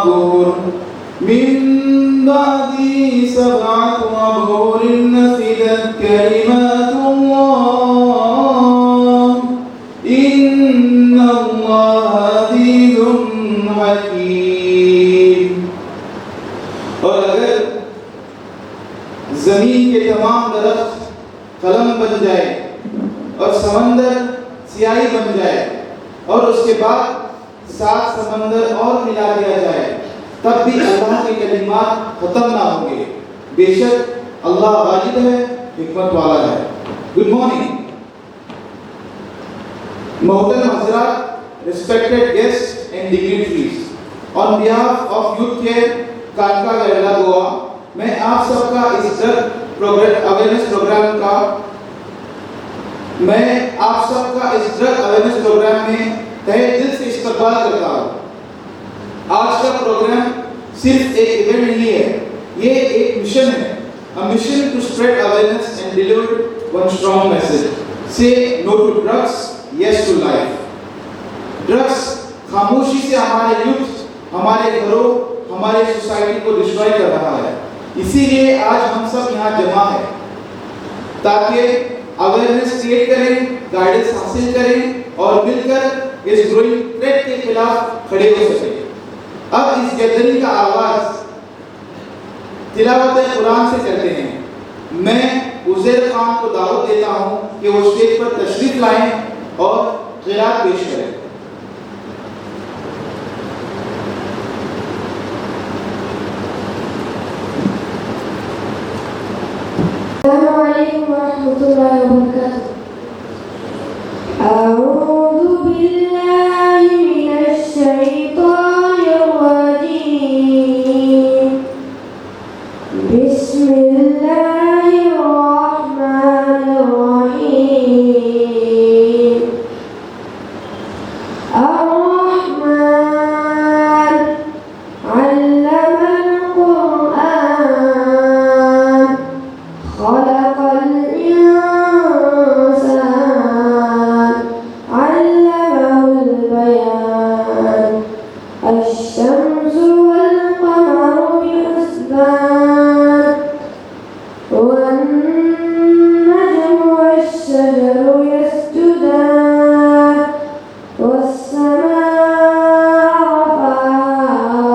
अबूर मिन बादी सबअत अबूर नफिदत कलिमातुल्लाह इन्नल्लाह अज़ीज़ुन हकीम। और अगर जमीन के तमाम दरख्त कलम बन जाए और समंदर स्याही बन जाए और उसके बाद 7 समंदर और मिला दिया जाए तब भी अल्लाह के कलिमात खत्म ना होंगे। बेशक अल्लाह गालिब है, हिकमत वाला है। गुड मॉर्निंग मोहतरम हज़रात, respected guest and dignitaries, on behalf of youth care कानका केरला गोवा, मैं आप सबका इस ड्रग अवेयरनेस प्रोग्राम में तहे दिल से इस्तकबाल करता हूँ। आज का प्रोग्राम सिर्फ एक इवेंट नहीं है, ये एक मिशन है। A mission to spread awareness and deliver one strong message. Say no to drugs, yes to life. Drugs खामोशी से हमारे यूथ, हमारे घरों, हमारे सोसाइटी को डिस्ट्रॉय कर रहा है। इसीलिए आज हम सब यहाँ जमा है ताकि अवेयरनेस क्रिएट करें, गाइडेंस हासिल करें और मिलकर इस ग्रोइंग थ्रेट के खिलाफ खड़े हो सकें। अब इस गैदरिंग का आगाज तिलावत कुरान से करते हैं। मैं उज़ैर खान को दावत देता हूँ कि वो स्टेज पर तशरीफ लाएं और क़िरात पेश करें। अस्सलामु अलैकुम वरहमतुल्लाहि वबरकातुहू। अऊज़ु बिल्लाहि मिनश शैतानिर रजीम। बिस्मिल्लाहिर रहमानिर रहीम। अर्रहमान अल्लमल कुरआन खलक़ल इंसान अल्लमहुल बयान। अश-शम्सु वल क़मरु बिहुस्बान वन-नजमु वश-शजरु यस्जुदान वस-समाअ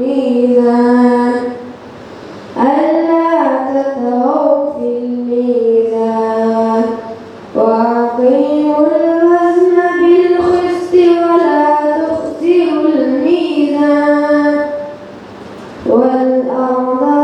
मीज़ान अल्ला ततगौ फिल मीज़ान वअक़ीमुल वज़न बिल क़िस्ति वला तुख़्सिरुल मीज़ान वल अर्ज़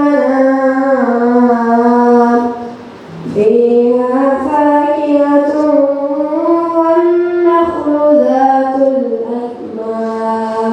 लिल-अनाम फ़ीहा फ़ाकिहतुन वन-नख़्लु ज़ातुल अकमाम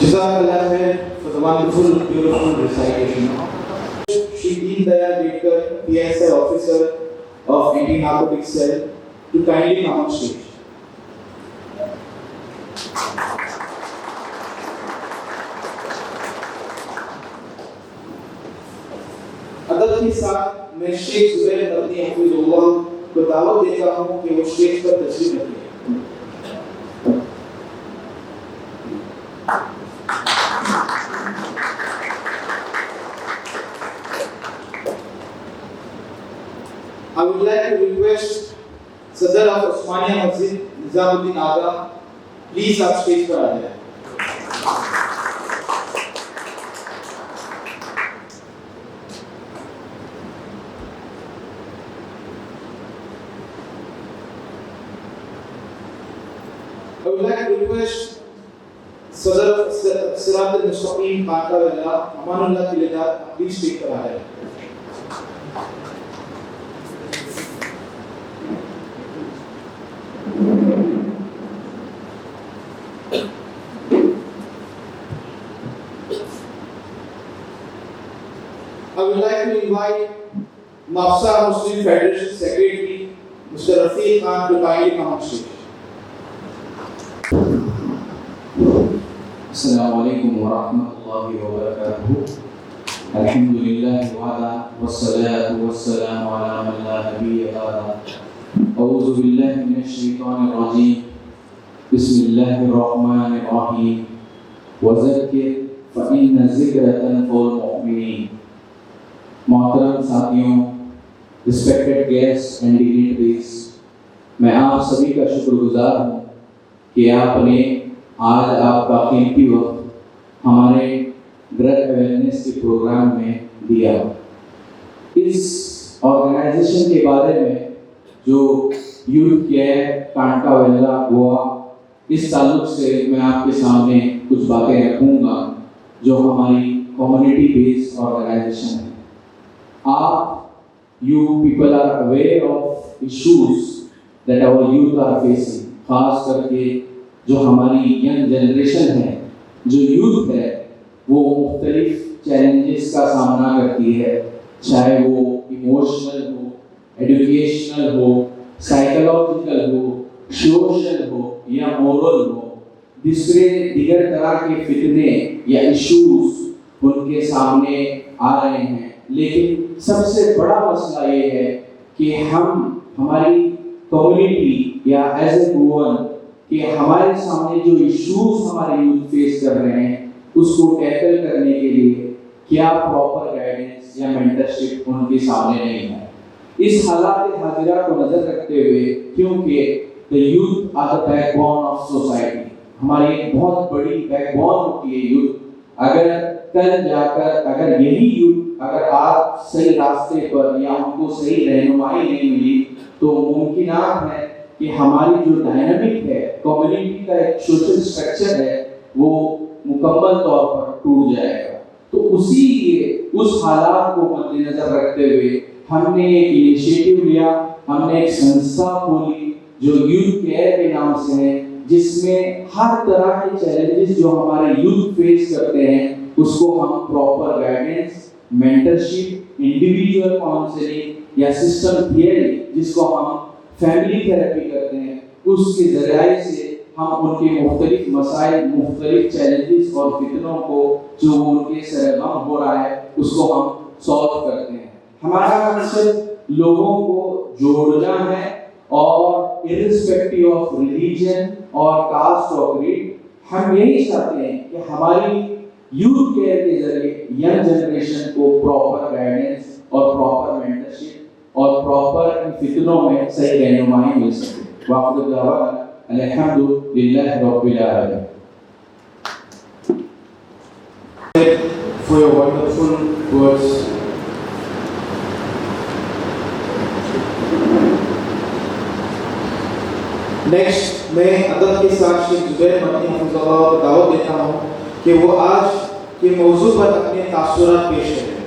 Jazakallah khair for the wonderful, beautiful recitation. Shri Deen Dayal Bedkar, PSI officer of Anti-Narcotics Cell, to kindly come on stage. अदब के साथ मैं शेख ज़ुबैर नदवी हफ़िज़ुल्लाह को दावत देता हूँ कि वो स्टेज पर तशरीफ रखें। I would like to request Sadr of Osmania Masjid Nizamuddin Aga, please आप स्टेज पर आ जाएं। I would like to request Sadr of Sirat al-Mustaqim Kanka Wala, Amanullah Tiladar, please speak for our help. I would like to invite Mafsa Muslim Federation Secretary Mr. Rafiq Khan to kindly come on stage. अस्सलामुअलैकुम वरहमतुल्लाहि वबरकातुहू। अल्हम्दुलिल्लाहि वहदा वस्सलातु वस्सलामु अला मन ला नबिय्य बअदा। औज़ु बिल्लाहि मिनश शैतानिर रजीम। बिस्मिल्लाहिर रहमानिर रहीम। वज़क्किर फ़इन्न ज़िक्रा तनफ़उल मुमिनीन। मोहतरम साथियों, respected guest and dignitaries, मैं आप सभी का शुक्रगुजार हूँ कि आपने आज आपका कीमती वक्त हमारे ड्रग अवेयरनेस के प्रोग्राम में दिया। इस ऑर्गेनाइजेशन के बारे में जो यूथ केयर कांटावेला गोवा, इस ताल्लुक से मैं आपके सामने कुछ बातें रखूँगा जो हमारी कम्युनिटी बेस्ड ऑर्गेनाइजेशन है। आप you people are aware of issues that our youth are facing, खास करके जो हमारी यंग जनरेशन है, जो यूथ है, वो मुख्तलिफ चैलेंजेस का सामना करती है, चाहे वो इमोशनल हो, एजुकेशनल हो, साइकोलॉजिकल हो, सोशल हो या मोरल हो। दूसरे दीगर तरह के फितने या इश्यूज उनके सामने आ रहे हैं, लेकिन सबसे बड़ा मसला ये है कि हमारी कम्युनिटी या एज ए वुमन कि हमारे सामने जो इश्यूज हमारे यूथ फेस कर रहे हैं उसको टैकल करने के लिए क्या प्रॉपर गाइडेंस या मेंटरशिप उनके सामने नहीं है। इस हालात हाजिरा को नजर रखते हुए, क्योंकि the youth are the backbone of society, हमारी एक बहुत बड़ी बैकबोन होती है यूथ। अगर कल जाकर अगर यही यूथ अगर आज सही रास्ते पर या उनको सही रहनुमाई नहीं मिली तो मुमकिनात है कि हमारी जो डायनामिक है, कम्युनिटी का एक सोशल स्ट्रक्चर है, वो मुकम्मल तौर पर टूट जाएगा। तो उसी लिए उस हालात को मद्देनजर रखते हुए हमने एक इनिशिएटिव लिया, हमने एक संस्था खोली जो यूथ केयर के नाम से है, जिसमें हर तरह के चैलेंजेस जो हमारे यूथ फेस करते हैं उसको हम proper guidance, mentorship, individual counselling या सिस्टम थियरी जिसको हम फैमिली थेरेपी करते हैं, उसके जरिए से हम उनके मुख्तलिफ मसाइल, मुख्तलिफ चैलेंजेस और फितनों को जो उनके सरगम हो रहा है उसको हम सॉल्व करते हैं। हमारा मकसद लोगों को जोड़ना है और इर्रिस्पेक्टिव ऑफ रिलीजन और कास्ट और क्रीड, हम यही चाहते हैं कि हमारी यूथ केयर के जरिए यंग जनरेशन को प्रॉपर गाइडेंस और प्रॉपर मेंटरशिप और प्रॉपर फितनों में सही रहनुमाई मिल सके। वाक़िद दावाना अल्हम्दुलिल्लाहि रब्बिल आलमीन। For your wonderful words. Next मैं अदब के साथ शेख जुबैर मदनी हफ़िज़हुल्लाह को दावत देता हूँ कि वो आज के मौजू पर अपने तासुरात पेश करें।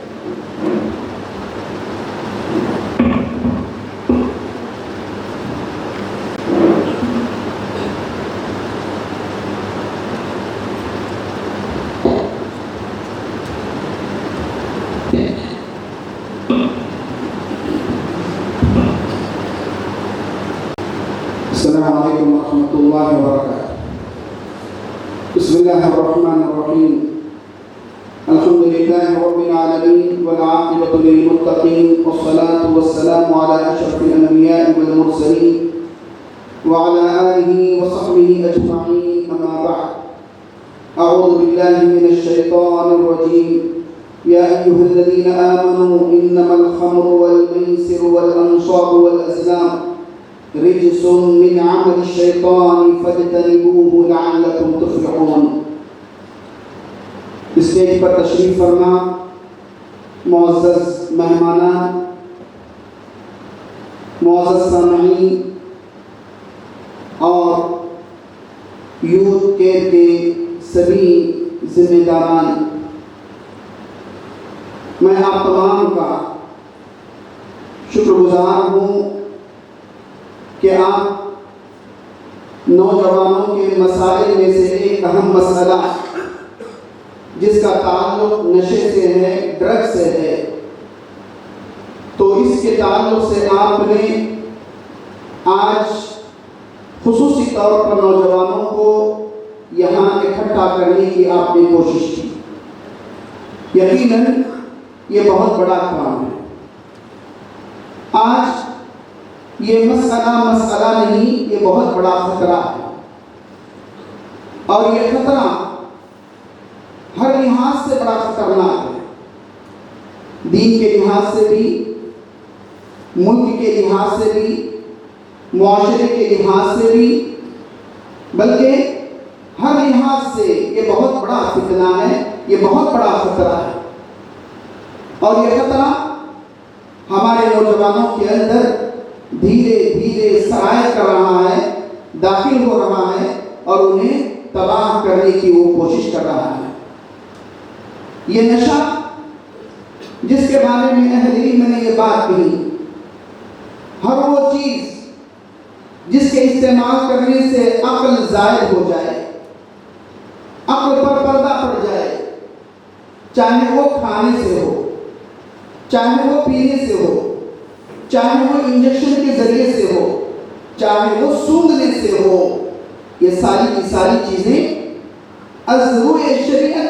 अस्सलामु अलैकुम वरहमतुल्लाहि वबरकातुहू। बिस्मिल्लाहिर रहमानिर रहीम। अल्हम्दुलिल्लाहि रब्बिल आलमीन वल आक़िबतु लिल मुत्तक़ीन वस्सलातु वस्सलामु अला अशरफिल अंबिया'i वल मुरसलीन व अला आलिहि व सहबिहि अजमईन, अम्मा बअद। अऊज़ु बिल्लाहि मिनश शैतानिर रजीम। या अय्युहल्लज़ीना आमनू इन्नमल खम्रु वल मैसिरु वल अंसाबु वल अज़लाम रिजसुम मिन अमलि शैतान फज्तनिबूहु लअल्लकुम तुफ्लिहून। स्टेज पर तशरीफ फरमा मुअज़्ज़ज़ मेहमानान, मुअज़्ज़ज़ सामईन और यूथ केयर के सभी जिम्मेदारान, मैं आप तमाम का शुक्रगुजार हूँ कि आप नौजवानों के मसाइल में से एक अहम मसला जिसका ताल्लुक नशे से है, ड्रग से है, तो इसके ताल्लुक से आपने आज खुसूसी तौर पर नौजवानों को यहाँ इकट्ठा इकट्ठा करने की आपने कोशिश की। यकीनन ये बहुत बड़ा काम है। आज ये मसला नहीं, ये बहुत बड़ा खतरा है। और ये खतरा हर लिहाज से बड़ा खतरनाक है। दीन के लिहाज से भी, मुल्क के लिहाज से भी, मुआशरे के लिहाज से भी, बल्कि हर लिहाज से ये बहुत बड़ा फितना है, ये बहुत बड़ा खतरा है। और ये खतरा हमारे नौजवानों के अंदर धीरे धीरे सराय कर रहा है, दाखिल हो रहा है और उन्हें तबाह करने की वो कोशिश कर रहा है। ये नशा जिसके बारे में अहले इल्म ने ये बात कही, हर वो चीज जिसके इस्तेमाल करने से अक्ल ज़ायद हो जाए, अक्ल पर पर्दा पड़ जाए, चाहे वो खाने से हो, चाहे वो पीने से हो, चाहे वो इंजेक्शन के जरिए से हो, चाहे वो सूंघने से हो, ये सारी की सारी चीजें अज़रूए शरीयत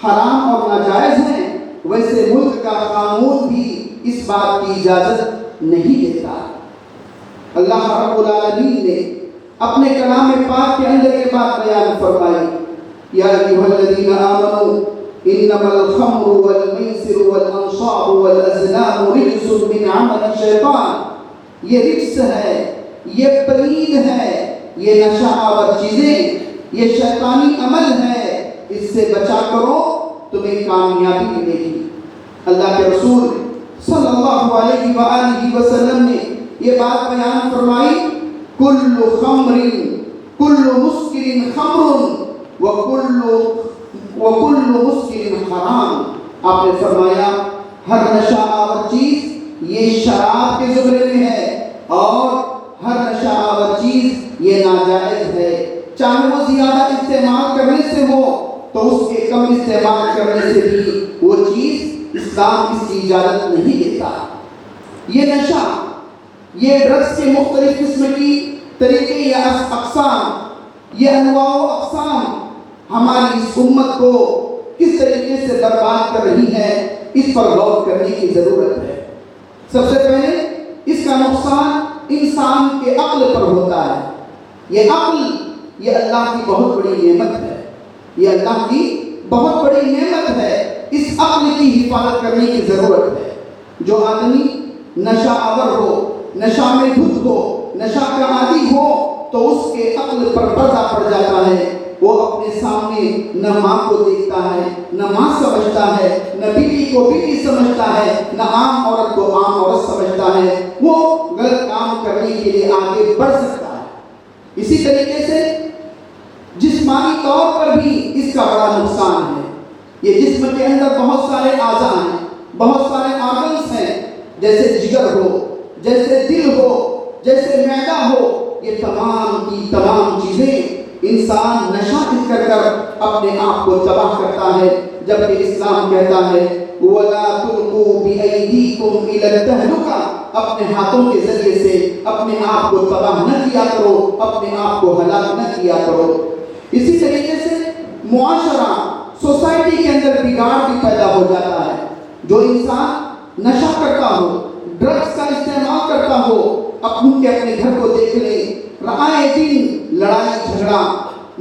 हराम और नाजायज हैं। वैसे मुल्क का कानून भी इस बात की इजाजत नहीं देता। अल्लाह रब्बुल आलमीन ने अपने कलाम पाक के अंदर ये बात बयान फरमाई, या अय्युहल्लज़ीना आमनू इन्नमल खम्रु वल मैसिरु वल अंसाबु वल अज़लामु रिज्सुम मिन अमलि शैतान। ये रिज्स है, ये पलीद है, ये नशा आवर चीजें, ये शैतानी अमल है, इससे बचा करो, तुम्हें कामयाबी मिलेगी। अल्लाह के रसूल सल्लल्लाहु अलैहि वसल्लम ने ये बात बयान फरमाई, कुल्लु खम्रिन कुल्लु मुस्किरिन खम्रुन व कुल्लु मुस्किरिन हराम। आपने फरमाया हर नशा आवर चीज ये शराब के जुमरे में है और हर नशा आवर चीज ये नाजायज है। चाहे वो ज्यादा इस्तेमाल करने से हो तो उसके कम इस्तेमाल करने से भी वो चीज इस्लाम इसकी इजाजत नहीं देता। ये नशा, ये ड्रग्स के मुख्तलिफ किस्म की तरीके या अक़साम, ये अनवा व अक़साम हमारी इस उम्मत को किस तरीके से बर्बाद कर रही है, इस पर गौर करने की जरूरत है। सबसे पहले इसका नुकसान इंसान के अक्ल पर होता है। ये अक्ल, ये अल्लाह की बहुत बड़ी नेमत है, ये अल्लाह की बहुत बड़ी नेमत है। इस अक्ल की हिफाजत करने की जरूरत है। जो आदमी नशा आवर हो, नशा में धुत हो, नशा का आदी हो, तो उसके अक्ल पर पर्दा पड़ जाता है। वो अपने सामने न माँ को देखता है, न माँ समझता है, न बीवी को बीवी समझता है, न आम औरत को आम औरत समझता है। वो गलत काम करने के लिए आगे बढ़ सकता है। इसी तरीके से जिस्मानी तौर पर भी इसका बड़ा नुकसान है। ये जिस्म के अंदर बहुत सारे आज़ा हैं, बहुत सारे ऑर्गन्स हैं, जैसे जिगर हो, जैसे दिल हो, जैसे मैदा हो। ये तमाम की तमाम चीजें इंसान नशा कर अपने आप को तबाह करता है। जबकि इस्लाम कहता है वला तुल्कू बिअयदीकुम इला तहलुका, अपने हाथों के जरिए से अपने आप को तबाह न किया करो, अपने आप को हलाक न किया करो। इसी तरीके से मुआशरा, सोसाइटी के अंदर बिगाड़ भी पैदा हो जाता है। जो इंसान नशा करता हो, ड्रग्स का इस्तेमाल करता हो, अपने घर को देख ले, आए दिन लड़ाई झगड़ा,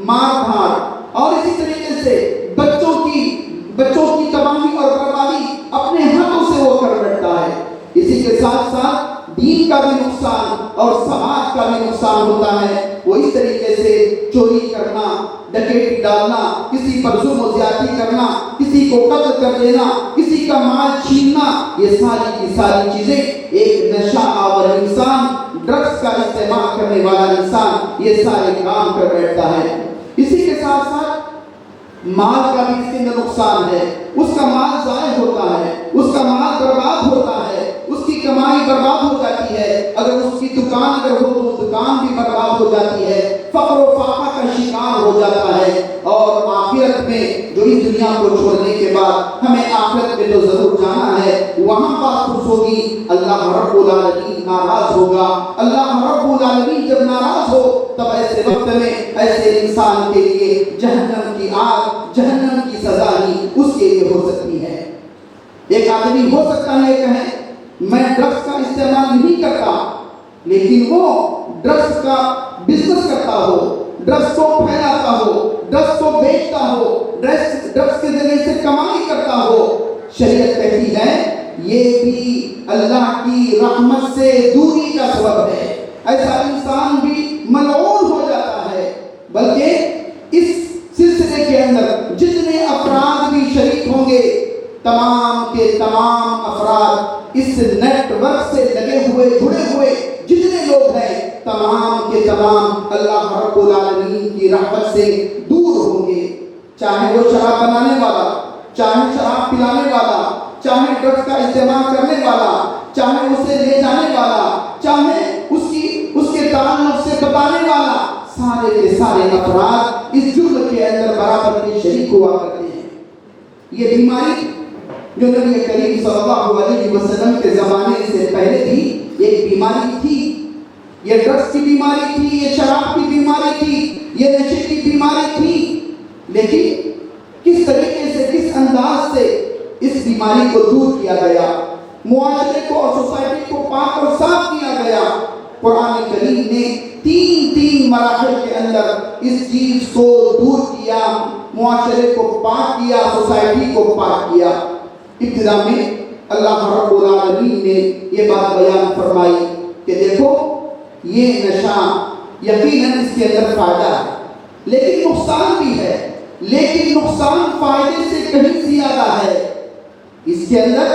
मार धाड़ और इसी तरीके से बच्चों की तबाही और बर्बादी अपने हाथों से वो कर बैठता है। इसी के साथ साथ दीन का भी नुकसान और समाज का भी नुकसान होता है। वो इस तरीके से चोरी करना, डकैती डालना, किसी पर जुल्म ज्यादती करना, किसी को कत्ल कर देना, किसी का माल छीनना, ये सारी की सारी चीजें एक नशा आवर इंसान, ड्रग्स का इस्तेमाल करने वाला इंसान ये सारे काम कर बैठता है। इसी के साथ साथ माल का भी इसके अंदर नुकसान है। उसका माल ज़ाय होता है, उसका माल बर्बाद होता है, उसकी कमाई बर्बाद हो जाती है। अगर उसकी दुकान अगर हो तो दुकान भी बर्बाद हो जाती है, फक्र व फाका का शिकार हो जाता है। और आखिरत में जो इस दुनिया को छोड़ने के बाद हमें आखिरत में तो जरूर जाना है, वहाँ बात खुश होगी, अल्लाह रब्बुल आलमीन नाराज होगा। अल्लाह रब्बुल आलमीन जब नाराज हो तब ऐसे वक्त में ऐसे इंसान के लिए जहन्नम की आग, जहन्नम की सजा ही उसके लिए हो सकती है। एक आदमी हो सकता है कहे मैं ड्रग्स का इस्तेमाल नहीं करता, लेकिन वो ड्रग्स का बिजनेस करता हो, ड्रग्स को फैलाता हो, ड्रग्स को बेचता हो, ड्रग्स के जरिए से कमाई करता हो। शरीयत कहती है ये भी अल्लाह की रहमत से दूरी का सबब है। ऐसा इंसान भी मलऊन हो जाता है। बल्कि इस सिलसिले के अंदर जितने अफराद भी शरीक होंगे, तमाम के तमाम अफराद इस नेटवर्क से लगे हुए, जुड़े हुए जितने लोग हैं, तमाम के तमाम अल्लाह रब्बुल आलमीन की रहमत से दूर होंगे। चाहे वो शराब बनाने वाला, चाहे शराब पिलाने वाला, चाहे ड्रग्स का इस्तेमाल करने वाला, चाहे उसे ले जाने वाला, चाहे उसके ताल्लुक से बताने वाला, सारे के सारे अफराद इस जुर्म के अंदर बराबर के शरीक हुआ करते हैं। ये बीमारी जो नबी करीम सल्लल्लाहु अलैहि वसल्लम के ज़माने से पहले भी एक बीमारी थी। ये ड्रग्स की बीमारी थी, ये शराब की बीमारी थी, ये नशे की बीमारी थी। लेकिन किस तरीके से, किस अंदाज से इस बीमारी को दूर किया गया, मुआशरे को और सोसाइटी को पाक और साफ किया गया। कुरान करीम ने तीन मराहल के अंदर इस चीज को दूर किया, मुआशरे को पाक किया, सोसाइटी को पाक किया। इब्तिदा में अल्लाह रब्बुल आलमीन ने ये बात बयान फरमाई कि देखो ये नशा यकीनन इसके अंदर फायदा है, लेकिन नुकसान भी है, लेकिन नुकसान फायदे से कहीं ज्यादा है। इसके अंदर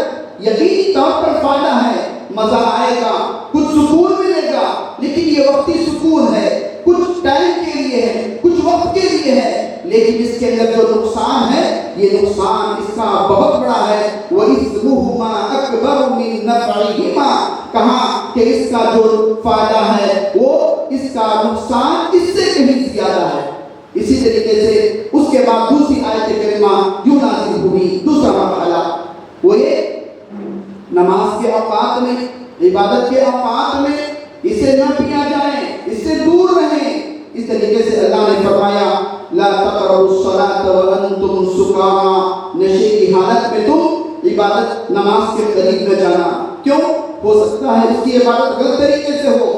यकीनी तौर पर फायदा है, मजा आएगा, कुछ सुकून मिलेगा, लेकिन ये वक्ती सुकून है, कुछ टाइम के लिए है, कुछ वक्त के लिए है। लेकिन इसके अंदर जो नुकसान है, ये नुकसान इसका बहुत बड़ा है। वो इस्मुहुमा अकबर मिन नफ़इहिमा, कहा कि इसका जो फायदा है वो इसका नुकसान इससे कहीं ज्यादा है। इसी तरीके से उसके बाद दूसरी आयत करीमा यूं नाज़िल हुई, दूसरा मरहला वो ये नमाज के औकात में, इबादत के औकात में इसे न पिया जाए, इससे दूर रहें। इस तरीके से अल्लाह ने फरमाया ला तक़रबुस सलात व अंतुम सुकारा, नशे की हालत में तुम इबादत नमाज के करीब न जाना। क्यों? हो सकता है उसकी इबादत गलत तरीके से हो,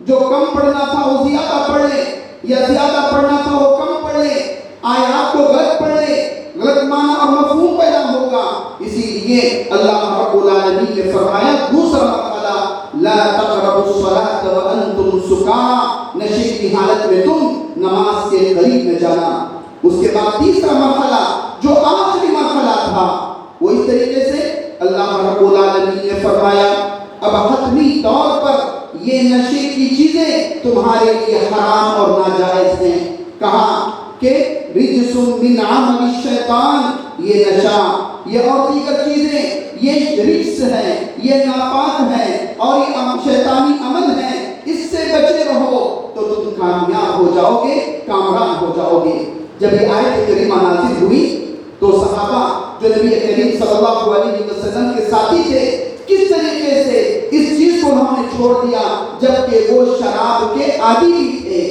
जो कम पढ़ना था वो ज्यादा पढ़ ले, या ज्यादा पढ़ना था वो कम पढ़ ले, आयत को गलत पढ़ ले, गलत माना और मफहूम पैदा होगा। इसीलिए अल्लाह रब्बुल आलमीन ने फरमाया दूसरा मरहला ला तक़रबुस सलात व अंतुम सुकारा, नशे की हालत में तुम नमाज के करीब न जाना। उसके बाद तीसरा मरहला जो आखिरी मरहला था वो इस तरीके से अल्लाह रब्बुल आलमीन ने फरमाया अब हतमी तौर पर ये नशे की चीजें तुम्हारे लिए हराम और नाजायज हैं। कहा कि रिजसुम मिन अमल शैतान, ये नशा, ये और दीगर चीजें ये रिज्स है, ये नापाक है और ये शैतानी अमल है, इससे बचे रहो तो तुम कामयाब हो जाओगे, कामरान हो जाओगे। जब ये आयत करीमा नाज़िल हुई तो सहाबा जो नबी करीम सल्लल्लाहु अलैहि वसल्लम के साथी थे, किस तरीके से इस चीज को उन्होंने छोड़ दिया, जबकि वो शराब के आदी भी थे।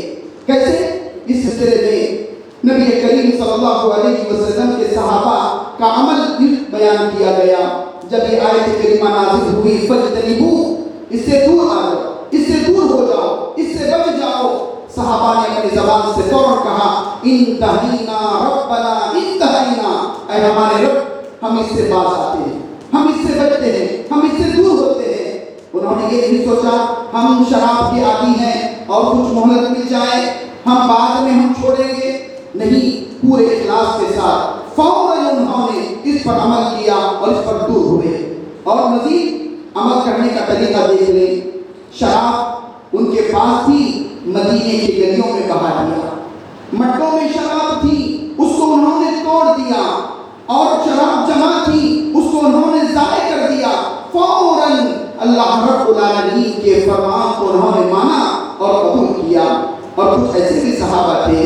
कैसे? इस सिलसिले में नबी करीम सल्लल्लाहु अलैहि वसल्लम के सहाबा का अमल बयान किया गया। जब ये आयत करीमा नाज़िल हुई फजतनिबू, इससे दूर आ जाओ, इससे दूर हो जाओ, इससे बच जाओ। सहाबा ने अपनी ज़बान से फौरन कहा इंतहीना रब्बना इंतहीना, ऐ हमारे रब हम इससे बाज आते हैं, हम इससे बचते हैं, हम इससे दूर होते हैं। उन्होंने ये नहीं सोचा हम शराब के आदी हैं और कुछ मोहलत मिल जाए हम बाद में हम छोड़ेंगे, नहीं, पूरे इखलास के साथ फौरन उन्होंने इस पर अमल किया और इस पर दूर हुए। और मजीद अमल करने का तरीका देख लें। शराब उनके पास थी, मदीने की गलियों में बहा दिया, मटकों में शराब थी, उसको उन्होंने तोड़ दिया, और शराब जमा थी, उसको उन्होंने ज़ाय कर दिया। फौरन अल्लाह रब्बुल आलमीन के फरमान को उन्होंने माना और कबूल किया। और कुछ ऐसे भी सहाबा थे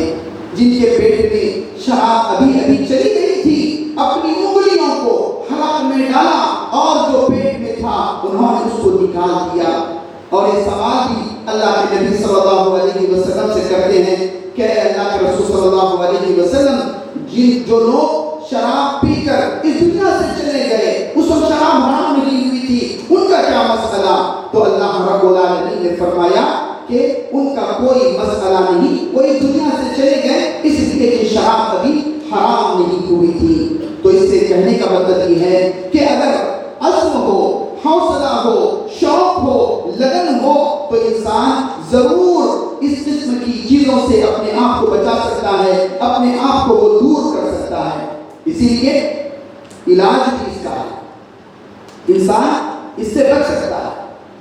जिनके पेट में शराब अभी अभी चली गई थी, अपनी उंगलियों को हलक में डाला और जो पेट में था उन्होंने उसको निकाल दिया। और ये सवाल भी अल्लाह के नबी सल्लल्लाहु अलैहि वसल्लम से करते हैं कि जो लोग शराब पीकर इस दुनिया से चले गए, उस वक्त शराब हराम नहीं हुई थी, उनका क्या मसला? तो अल्लाह रब्बुल आलमीन ने फरमाया कि उनका कोई मसला नहीं, वो इस दुनिया से चले गए इसलिए कि शराब कभी हराम नहीं हुई थी। तो इससे कहने का मतलब ये है कि अगर अज़्म हो, हौसला हो, शौक हो, लगन हो, तो इंसान जरूर इस किस्म की चीजों से अपने आप को बचा सकता है, अपने आप को वो दूर कर सकता है। इसीलिए इलाज भी इसका है, इंसान इससे बच सकता है,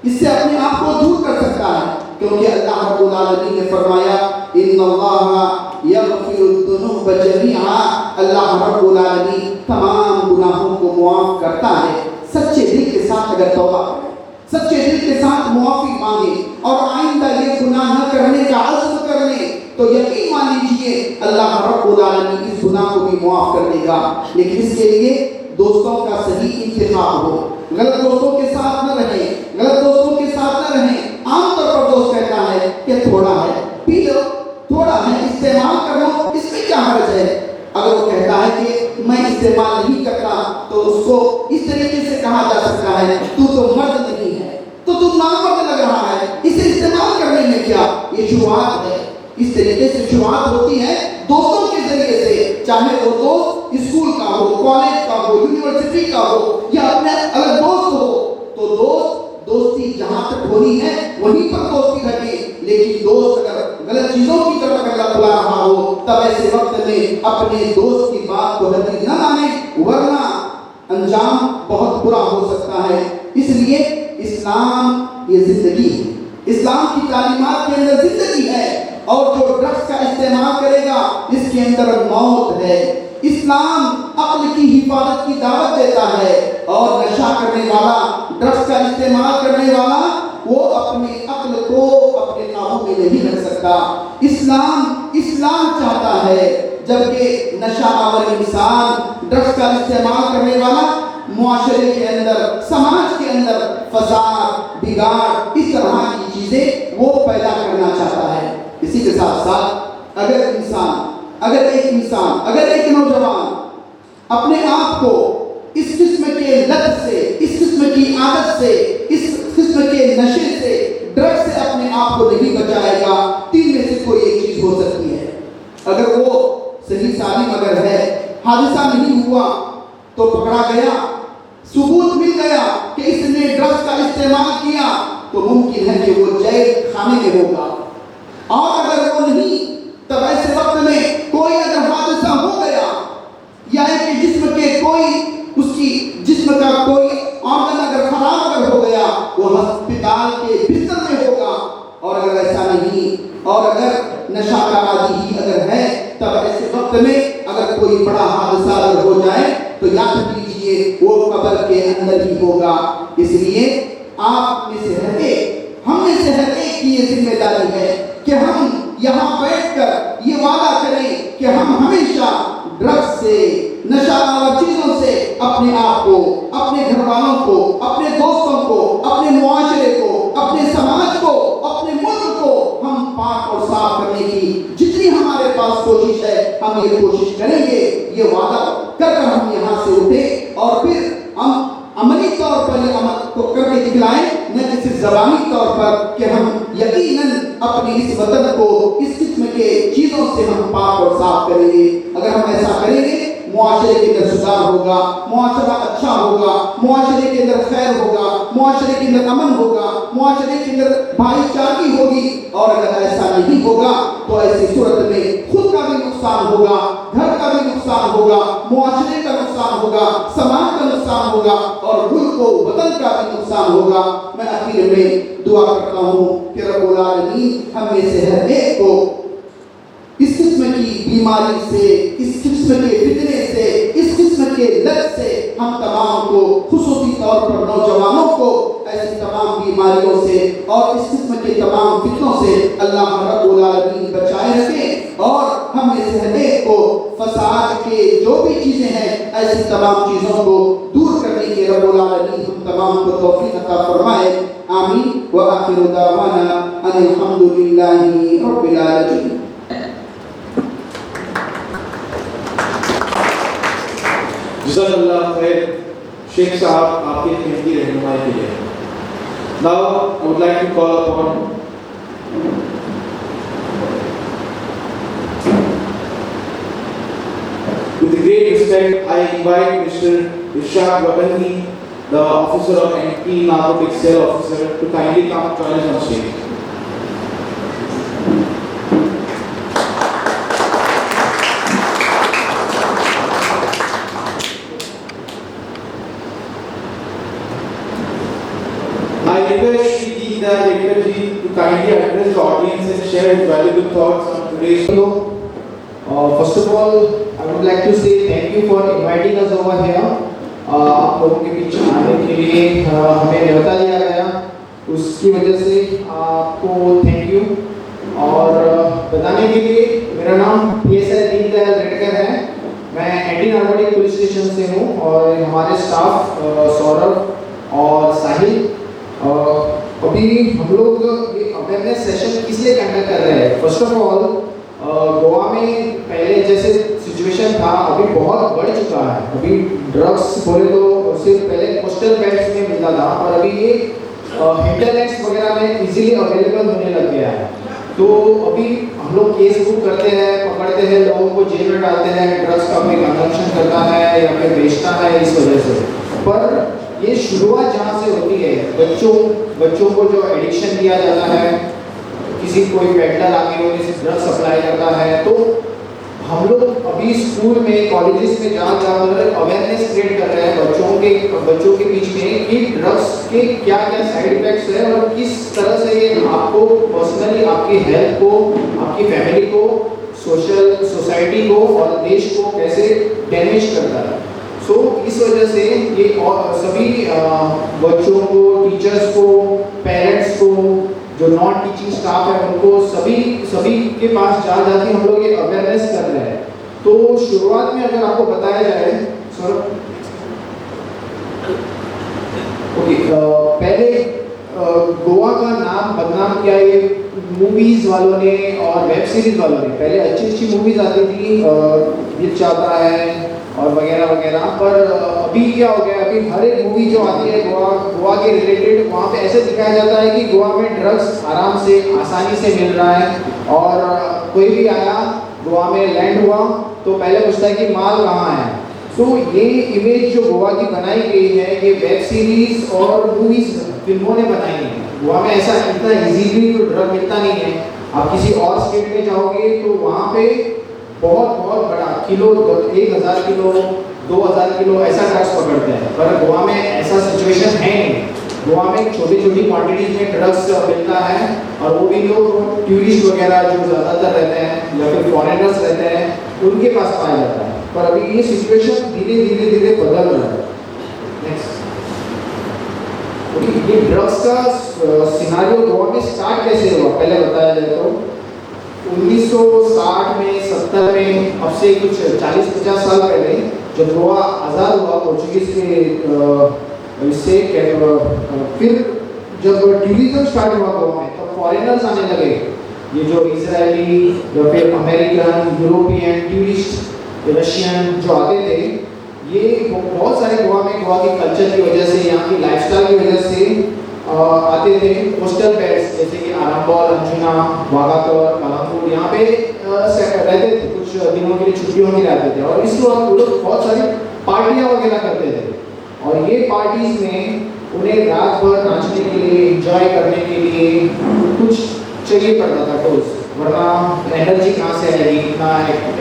इससे अपने आप को दूर कर सकता है, क्योंकि अल्लाह रब्बुल आलमीन ने फरमाया इन्नल्लाहा यग़फ़िरुद्दुनूब जमीआ, अल्लाह रब्बुल आलमीन तमाम गुनाहों को मुआफ करता है। सच्चे दिल के साथ अगर तौबा करें, सच्चे दिल के साथ मुआफी मांगे और आइंदा ये गुनाह न करने का अज़्म कर ले, तो यकीन मान लीजिए अल्लाह रब्बुल आलमीन इस गुनाह को भी मुआफ कर देगा। लेकिन इसके लिए दोस्तों का सही इंतखाब हो, गलत दोस्तों के साथ न रहें, गलत दोस्तों के साथ न रहें। आमतौर पर दोस्त कहता है कि थोड़ा है, पी लो, थोड़ा है, इस्तेमाल कर लो, इसमें क्या हर्ज है? अगर वो कहता है कि मैं इस्तेमाल नहीं करता, तो उसको इस तरीके से कहा जा सकता है तू तो मर्द नहीं है, तो तू नामर्द लग रहा है, इसे इस्तेमाल करने में क्या? ये शुरुआत है। इस तरीके से शुरुआत होती है दोस्तों के जरिए से, चाहे वो दोस्त स्कूल का हो, कॉलेज का हो, यूनिवर्सिटी का हो या अपने अलग दोस्त हो। तो दोस्ती जहां तक होनी है वहीं पर दोस्ती रखे, लेकिन दोस्त अगर गलत चीजों की तरफ अगर बुला रहा हो, तब ऐसे वक्त में अपने दोस्त की बात को हरगिज़ न माने, वरना अंजाम बहुत बुरा हो सकता है। इसलिए इस्लाम ये जिंदगी है, इस्लाम की तालीमात के अंदर जिंदगी है, और जो ड्रग्स का इस्तेमाल करेगा इसके अंदर मौत है। इस्लाम अक्ल की हिफाजत की दावत देता है, और नशा करने वाला, ड्रग्स का इस्तेमाल करने वाला, वो अपने अक्ल को अपने काबू में नहीं रख सकता। इस्लाम चाहता है, जबकि नशा आवर इंसान, ड्रग्स का इस्तेमाल करने वाला मुआशरे के अंदर, समाज के अंदर फसाद, बिगाड़, इस तरह की चीजें वो पैदा करना चाहता है। इसी के साथ साथ अगर एक नौजवान अपने आप को इस किस्म के लत से, इस किस्म की आदत से, इस किस्म के नशे से, ड्रग्स से अपने आप को नहीं बचाएगा, तीन में से कोई एक चीज हो सकती है। अगर वो सही सालिम अगर है, हादसा नहीं हुआ, तो पकड़ा गया, सबूत मिल गया कि इसने ड्रग्स का इस्तेमाल किया, तो मुमकिन है कि वो जेल खाने में होगा। और अगर वो नहीं, तब ऐसे वक्त में कोई अगर हादसा हो गया, या एक जिस्म के कोई, उसकी जिस्म का कोई ऑर्गन अगर खराब अगर हो गया, वो अस्पताल के बिस्तर में होगा। और अगर ऐसा नहीं, और अगर नशा का आदि ही अगर है, तब ऐसे वक्त में अगर कोई बड़ा हादसा अगर हो जाए, तो याद कीजिए वो कब्र के अंदर ही होगा। इसलिए आप में से हर एक, हम में से हर एक की ये जिम्मेदारी है कि हम यहाँ बैठकर ये वादा करें कि हम हमेशा ड्रग्स से, नशा और चीजों से अपने आप को, अपने घर वालों को, अपने दोस्तों को, अपने मुआशरे को, अपने समाज को, अपने मुल्क को हम पाक और साफ करने की जितनी हमारे पास कोशिश है, हम ये कोशिश करेंगे। ये वादा कर हम यहाँ से उठे और फिर हम अमली तौर पर ये अमल को करके दिखलाएं, न कि सिर्फ ज़बानी तौर पर कि हम यकीनन अपने इस वतन को इस किस्म के चीज़ों से हम पाक और साफ करेंगे। अगर हम ऐसा करेंगे, मुआशरे के अंदर सुधार होगा, मुआशरा अच्छा होगा, मुआशरे के अंदर खैर होगा, मुआशरे के अंदर अमन होगा, मुआशरे के अंदर भाईचारगी होगी। और अगर ऐसा नहीं होगा, तो ऐसी सूरत में खुद का भी नुकसान होगा, घर का भी नुकसान होगा, मुआशरे का नुकसान होगा, समाज का नुकसान होगा, और मुल्क को, वतन का भी नुकसान होगा। मैं आखिर में दुआ करता हूँ कि रब्बुल आलमीन हम में से हर एक को इस किस्म की बीमारी से, इस किस्म के फितने से, इस किस्म के लत से हम तमाम को, खुसूसी तौर पर नौजवानों को, ऐसी तमाम बीमारियों से और इस किस्म के तमाम फितनों से अल्लाह रब्बुल आलमीन बचाए रखे। और हम में से हर एक को फसाद के जो भी चीज़ें हैं, ऐसी तमाम चीज़ों को दूर करने के रब्बुल आलमीन हम तमाम को तौफीक अता फरमाए। आमीन व आखिरु दावाना अनिल हम्दुलिल्लाहि रब्बिल आलमीन। शेख साहब आपके कीमती रहनुमाई के लिए। Now I would like to call upon with great respect I invite Mr. Ishaq Wabani, the officer of Anti-Narcotics Cell officer, to kindly come join us on stage. I request Shri Deepta Dekharji to kindly address the audience and share his valuable thoughts on today's show. First of all, I would like to say thank you for inviting us over here. आप लोगों के बीच आने के लिए हमें न्योता दिया गया, उसकी वजह से आपको थैंक यू। और बताने के लिए मेरा नाम PSI दीनदयाल रेडकर है, मैं एंटी नार्कोटिक पुलिस स्टेशन से हूँ और हमारे स्टाफ सौरभ और साहिल अभी हम लोग ये अवेयरनेस सेशन किस लिए कंडक्ट कर रहे हैं। फर्स्ट ऑफ ऑल गोवा में पहले जैसे सिचुएशन था अभी बहुत बढ़ चुका है। अभी ड्रग्स बोले तो सिर्फ पहले कोस्टल बेल्ट्स में मिलता था और अभी ये हिंटरनेट्स वगैरह में इजीली अवेलेबल होने लग गया है। तो अभी हम लोग केस बुक करते हैं, पकड़ते हैं, लोगों को जेल में डालते हैं, ड्रग्स का कोई कंजम्पशन करता है या फिर बेचता है इस वजह से। पर ये शुरुआत जहाँ से होती है, बच्चों को जो एडिक्शन दिया जाता है, किसी कोई पेडलर आके वो किसी ड्रग सप्लाई करता है, तो हम लोग अभी स्कूल में कॉलेजेस में जाकर अवेयरनेस क्रिएट कर रहे हैं बच्चों के बीच में कि ड्रग्स के क्या क्या साइड इफेक्ट्स है और किस तरह से ये आपको पर्सनली, आपकी हेल्थ को, आपकी फैमिली को, सोसाइटी को और देश को कैसे डैमेज करता है। सो इस वजह से ये सभी बच्चों को, टीचर्स को, पेरेंट्स को, जो नॉन टीचिंग स्टाफ है उनको सभी के पास जाके हम लोग ये अवेयरनेस कर रहे हैं। तो शुरुआत में अगर आपको बताया जाए पहले गोवा का नाम बदनाम किया ये मूवीज वालों ने और वेब सीरीज वालों ने। पहले अच्छी मूवीज आती थी, ये चाहता है और वगैरह वगैरह, पर अभी क्या हो गया, अभी हर एक मूवी जो आती है गोवा के रिलेटेड, वहाँ पे ऐसे दिखाया जाता है कि गोवा में ड्रग्स आराम से, आसानी से मिल रहा है और कोई भी आया गोवा में लैंड हुआ तो पहले पूछता है कि माल कहाँ है। तो ये इमेज जो गोवा की बनाई गई है, ये वेब सीरीज और मूवीज फिल्मों ने बनाई है। गोवा में ऐसा इतना इजीली तो ड्रग मिलता नहीं है। आप किसी और स्टेट में जाओगे तो वहाँ पे बहुत बड़ा किलो, 1000 किलो, 2000 किलो ऐसा ड्रग्स पकड़ते हैं, पर गोवा में ऐसा सिचुएशन है नहीं। गोवा में छोटी क्वांटिटीज में ड्रग्स मिलता है और वो भी लोग टूरिस्ट वगैरह जो ज़्यादातर रहते हैं या फिर फॉरेनर्स रहते हैं उनके पास पाया जाता है। पर अभी ये सिचुएशन धीरे बदल रहा है। ये ड्रग्स का सिनारियो गोवा में स्टार्ट कैसे हुआ पहले बताया जाए तो 1960 में, 70 में, अब से कुछ 40-50 साल पहले जब गोवा आज़ाद हुआ पोर्चुगीज के इससे, फिर जब टूरिज्म स्टार्ट हुआ गोवा में तब फॉरेनर्स आने लगे। ये जो इजरायली या फिर अमेरिकन, यूरोपियन टूरिस्ट, रशियन जो आते थे, ये बहुत सारे गोवा के कल्चर की वजह से, यहाँ की लाइफस्टाइल की वजह से आते थे। कोस्टल बेल्ट्स जैसे कि आरंबोल, अंजुना, वागातोर, कलंगूट, यहाँ पे रहते थे, कुछ दिनों के लिए छुट्टियों में रहते थे और इस वक्त वो लोग बहुत सारी पार्टियाँ वगैरह करते थे और ये पार्टीज में उन्हें रात भर नाचने के लिए, एंजॉय करने के लिए कुछ चाहिए पड़ता था डोज, वरना एनर्जी कहाँ से आएगी इतना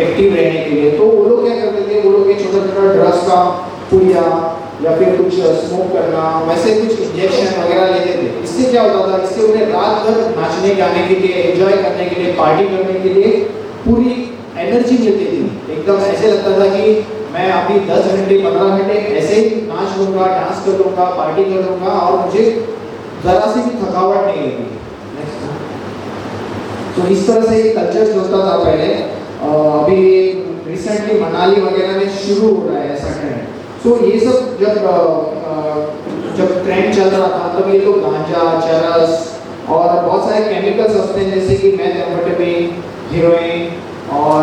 एक्टिव रहने के लिए। तो वो लोग क्या करते थे, वो लोग ये छोटा ड्रग्स का पुड़िया या फिर कुछ स्मोक करना, वैसे कुछ इंजेक्शन वगैरह लेते थे। इससे क्या होता था, इससे उन्हें रात भर नाचने गाने के लिए, एंजॉय करने के लिए, पार्टी करने के लिए पूरी एनर्जी मिलती थी। एकदम ऐसे लगता था कि मैं अभी 10 घंटे 15 घंटे ऐसे ही नाच लूँगा, डांस कर लूँगा, पार्टी कर लूँगा और मुझे ज़रा सी भी थकावट नहीं लगेगी। तो इस तरह से कल्चर चलता था पहले। अभी रिसेंटली मनाली वगैरह में शुरू हो रहा है ऐसा ट्रेंड। तो ये सब जब ट्रेंड चल रहा था तब ये लोग गांजा, चरस और बहुत सारे केमिकल सब्सटेंस जैसे कि मेथाम्फेटामिन, हेरोइन और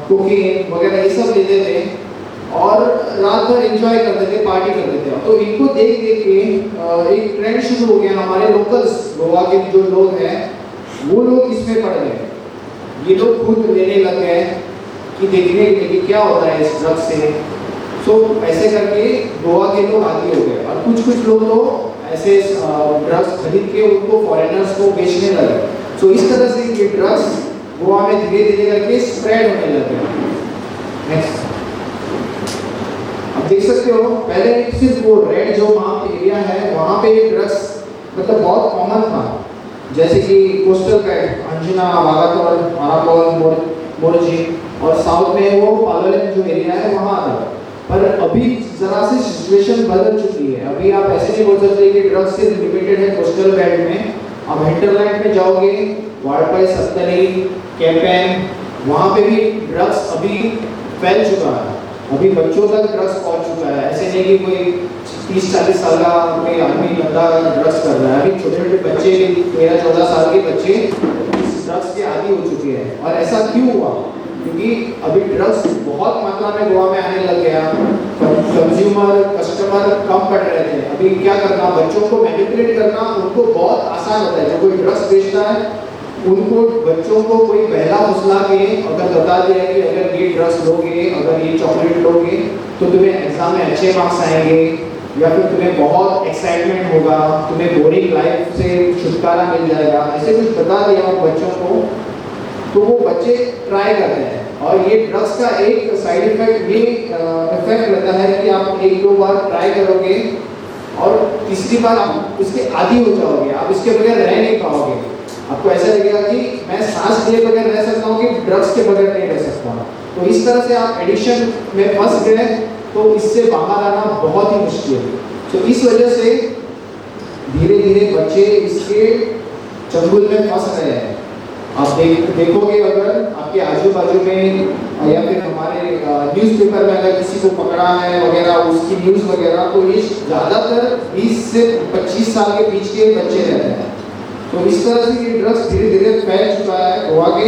कोकीन वगैरह ये सब लेते थे और और रात भर एंजॉय करते थे, पार्टी करते थे। तो इनको देख देख के एक ट्रेंड शुरू हो गया। हमारे लोकल्स गोवा के जो लोग हैं वो लोग इसमें पड़ गए। ये लोग खुद लेने लग गए कि देखने के लिए क्या होता है इस ड्रग्स से। सो ऐसे करके गोवा के लोग आदी हो गए और कुछ लोग तो ऐसे ड्रग्स खरीद के उनको फॉरेनर्स को बेचने लगे। सो इस तरह से ये ड्रग्स गोवा में धीरे धीरे करके स्प्रेड होने लगे। नेक्स्ट आप देख सकते हो, पहले सिर्फ वो रेड जो वहाँ पे एरिया है वहाँ पे ड्रग्स मतलब बहुत कॉमन था, जैसे कि कोस्टल बेल्ट, अंजुना, वागातोर, अराकोन, मोरजी, और साउथ में वो पालोलेम जो एरिया है वहाँ था। पर अभी जरा सी सिचुएशन बदल चुकी है। अभी आप ऐसे नहीं बोल सकते कि ड्रग्स सिर्फ लिमिटेड है कोस्टल बेल्ट में। अब हिंटरलैंड में जाओगे, वाड़पाई, सत्तरी, कैपेन, वहाँ पे भी ड्रग्स अभी फैल चुका है। अभी बच्चों तक ड्रग्स पहुँच चुका है। ऐसे नहीं कि कोई 30-40 साल का कोई आदमी बंदा ड्रग्स कर रहा है। अभी छोटे छोटे बच्चे, 13-14 साल के बच्चे ड्रग्स के आदी हो चुके हैं। और ऐसा क्यों हुआ? क्योंकि अभी ड्रग्स बहुत मात्रा में गोवा में आने लग गया। कस्टमर कम पड़ रहे थे। अभी क्या करना, बच्चों को मैनिपुलेट करना उनको बहुत आसान होता है। जो कोई ड्रग्स बेचता है उनको, बच्चों को कोई बहला फुसला के अगर बता दिया कि अगर ये ड्रग्स लोगे, अगर ये चॉकलेट लोगे तो तुम्हें एग्जाम में अच्छे मार्क्स आएंगे, या फिर तुम्हें बहुत एक्साइटमेंट होगा, तुम्हें बोरिंग लाइफ से छुटकारा मिल जाएगा, ऐसे कुछ बता दिया बच्चों को, तो वो बच्चे ट्राई करते हैं। और ये ड्रग्स का एक साइड इफेक्ट ये इफेक्ट रहता है कि आप 1-2 बार ट्राई करोगे और तीसरी बार आप उसके आदी हो जाओगे, आप इसके बगैर रह नहीं पाओगे। आपको ऐसा लगेगा कि मैं सांस लिए बगैर रह सकता हूँ कि ड्रग्स के बगैर नहीं रह सकता। तो इस तरह से आप एडिक्शन में फंस गए तो इससे बाहर आना बहुत ही मुश्किल है। तो इस वजह से धीरे धीरे बच्चे इसके चंगुल में फंस रहे हैं। आप देखोगे अगर आपके आजू बाजू में या फिर हमारे न्यूज़पेपर में अगर किसी को पकड़ा है वगैरह, उसकी न्यूज़ वगैरह, तो ये ज़्यादातर 20 से 25 साल के बीच के बच्चे रहते हैं। तो इस तरह से ये ड्रग्स धीरे धीरे फैल चुका है गोवा के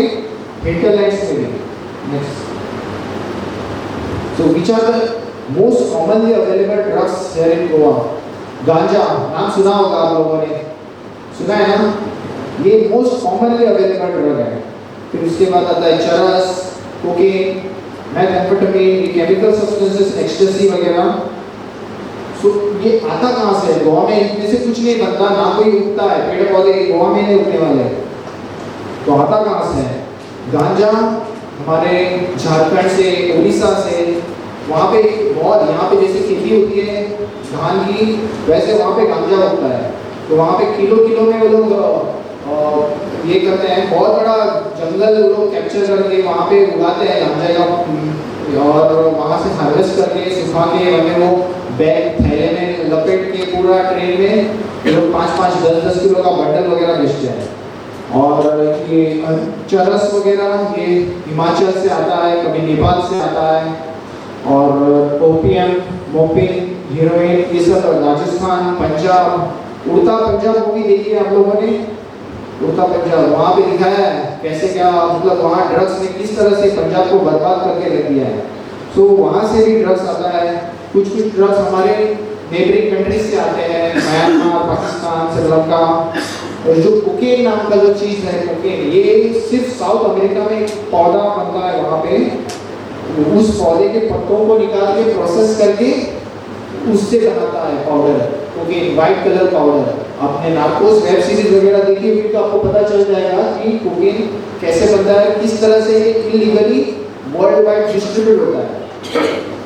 हिंटरलैंड्स में भी। Next, so which are the most commonly available drugs here in Goa? गांजा नाम सुना होगा आप लोगों ने, सुना है ना? ये मोस्ट कॉमनली अवेलेबल ड्रग है। फिर उसके बाद आता है चरस, कोकेन, मेथैम्फेटामिन, केमिकल सब्सटेंसेस, एक्सटेसी वगैरह। सो ये आता कहाँ से है? गोवा में इनमें से कुछ नहीं बनता, ना कोई उगता है, पेड़ पौधे गोवा में नहीं उगने वाले। तो आता कहाँ से है? गांजा हमारे झारखंड से, उड़ीसा से, वहाँ पे बहुत, यहाँ पे जैसे खेती होती है धान की, वैसे वहाँ पे गांजा उगता है। तो वहाँ पे किलो में वो लोग ये करते हैं, बहुत बड़ा जंगल वो लोग कैप्चर करके वहाँ पे उगाते हैं गांजा का, और वहाँ से हार्वेस्ट करके सुखा के हमें वो बैग थैले में लपेट के पूरा ट्रेन में ये लोग 5-5, 10-10 किलो का बंडल वगैरह बेचते हैं। और ये चरस वगैरह ये हिमाचल से आता है, कभी नेपाल से आता है। और ओपियम, मोपिन, हीरोइन, ये सब राजस्थान, पंजाब। उड़ता पंजाब मूवी देखी है आप लोगों ने? उड़ता पंजाब, वहाँ पे दिखाया है कैसे क्या, मतलब वहाँ ड्रग्स ने किस तरह से पंजाब को बर्बाद करके रख दिया है। सो वहाँ से भी ड्रग्स आता है। कुछ ड्रग्स हमारे नेबरिंग कंट्रीज से आते हैं, म्यांमार, पाकिस्तान, श्रीलंका। और जो कोकेन नाम का जो चीज़ है, कोकेन, ये सिर्फ साउथ अमेरिका में एक पौधा बनता है वहाँ पे। उस पौधे के पत्तों को निकाल के प्रोसेस करके उससे बनाता है powder, cocaine, white colour powder. आपने नार्कोस वेब सीरीज वगैरह देखी हुई तो आपको पता चल जाएगा कि कोकेन कैसे बनता है, किस तरह से इलीगली वर्ल्ड वाइड डिस्ट्रीब्यूट होता है।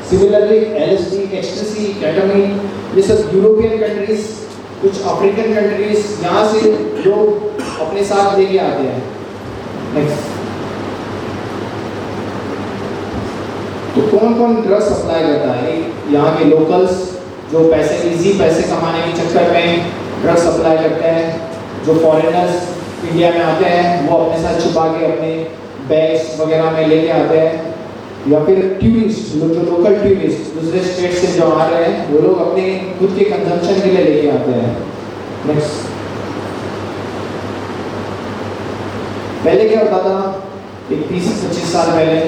सिमिलरली एलएसडी, एक्सटेसी, केटामिन, ये सब यूरोपियन कंट्रीज, कुछ अफ्रीकन कंट्रीज, यहाँ से लोग अपने साथ लेके आते हैं। नेक्स्ट, तो कौन कौन ड्रग्स सप्लाई करता है? यहाँ के लोकल्स जो इजी पैसे कमाने के चक्कर में ड्रग्स सप्लाई करते हैं। जो फॉरेनर्स इंडिया में आते हैं वो अपने साथ छुपा के अपने बैग्स वगैरह में लेके आते हैं। या फिर टूरिस्ट, जो लोकल टूरिस्ट दूसरे स्टेट से जो आ रहे हैं वो लोग अपने खुद के कंजम्पशन के लिए लेके आते हैं। नेक्स्ट, पहले क्या होता था, 30-25 साल पहले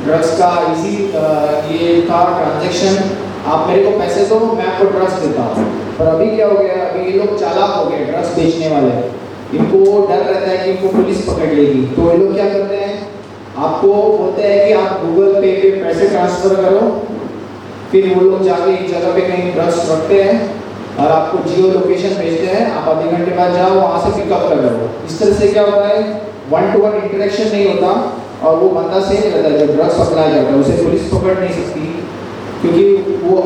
ड्रग्स का इजी ये था ट्रांजैक्शन, आप मेरे को पैसे दो मैं आपको ड्रग्स देता हूँ। पर अभी क्या हो गया, अभी ये लोग चालाक हो गए ड्रग्स बेचने वाले, इनको डर रहता है कि इनको पुलिस पकड़ लेगी, तो ये लोग क्या करते हैं, आपको बोलते हैं कि आप गूगल पे पैसे ट्रांसफ़र करो, फिर वो लोग जाके एक जगह पे कहीं ड्रग्स रखते हैं और आपको जियो लोकेशन भेजते हैं, आप आधे घंटे बाद जाओ वहाँ से पिकअप कर लो। इस तरह से क्या होता है, 1-to-1 इंटरेक्शन नहीं होता और वो बंदा सेफ रहता है जो ड्रग्स सप्लाई करता है, उसे पुलिस पकड़ नहीं सकती क्योंकि वो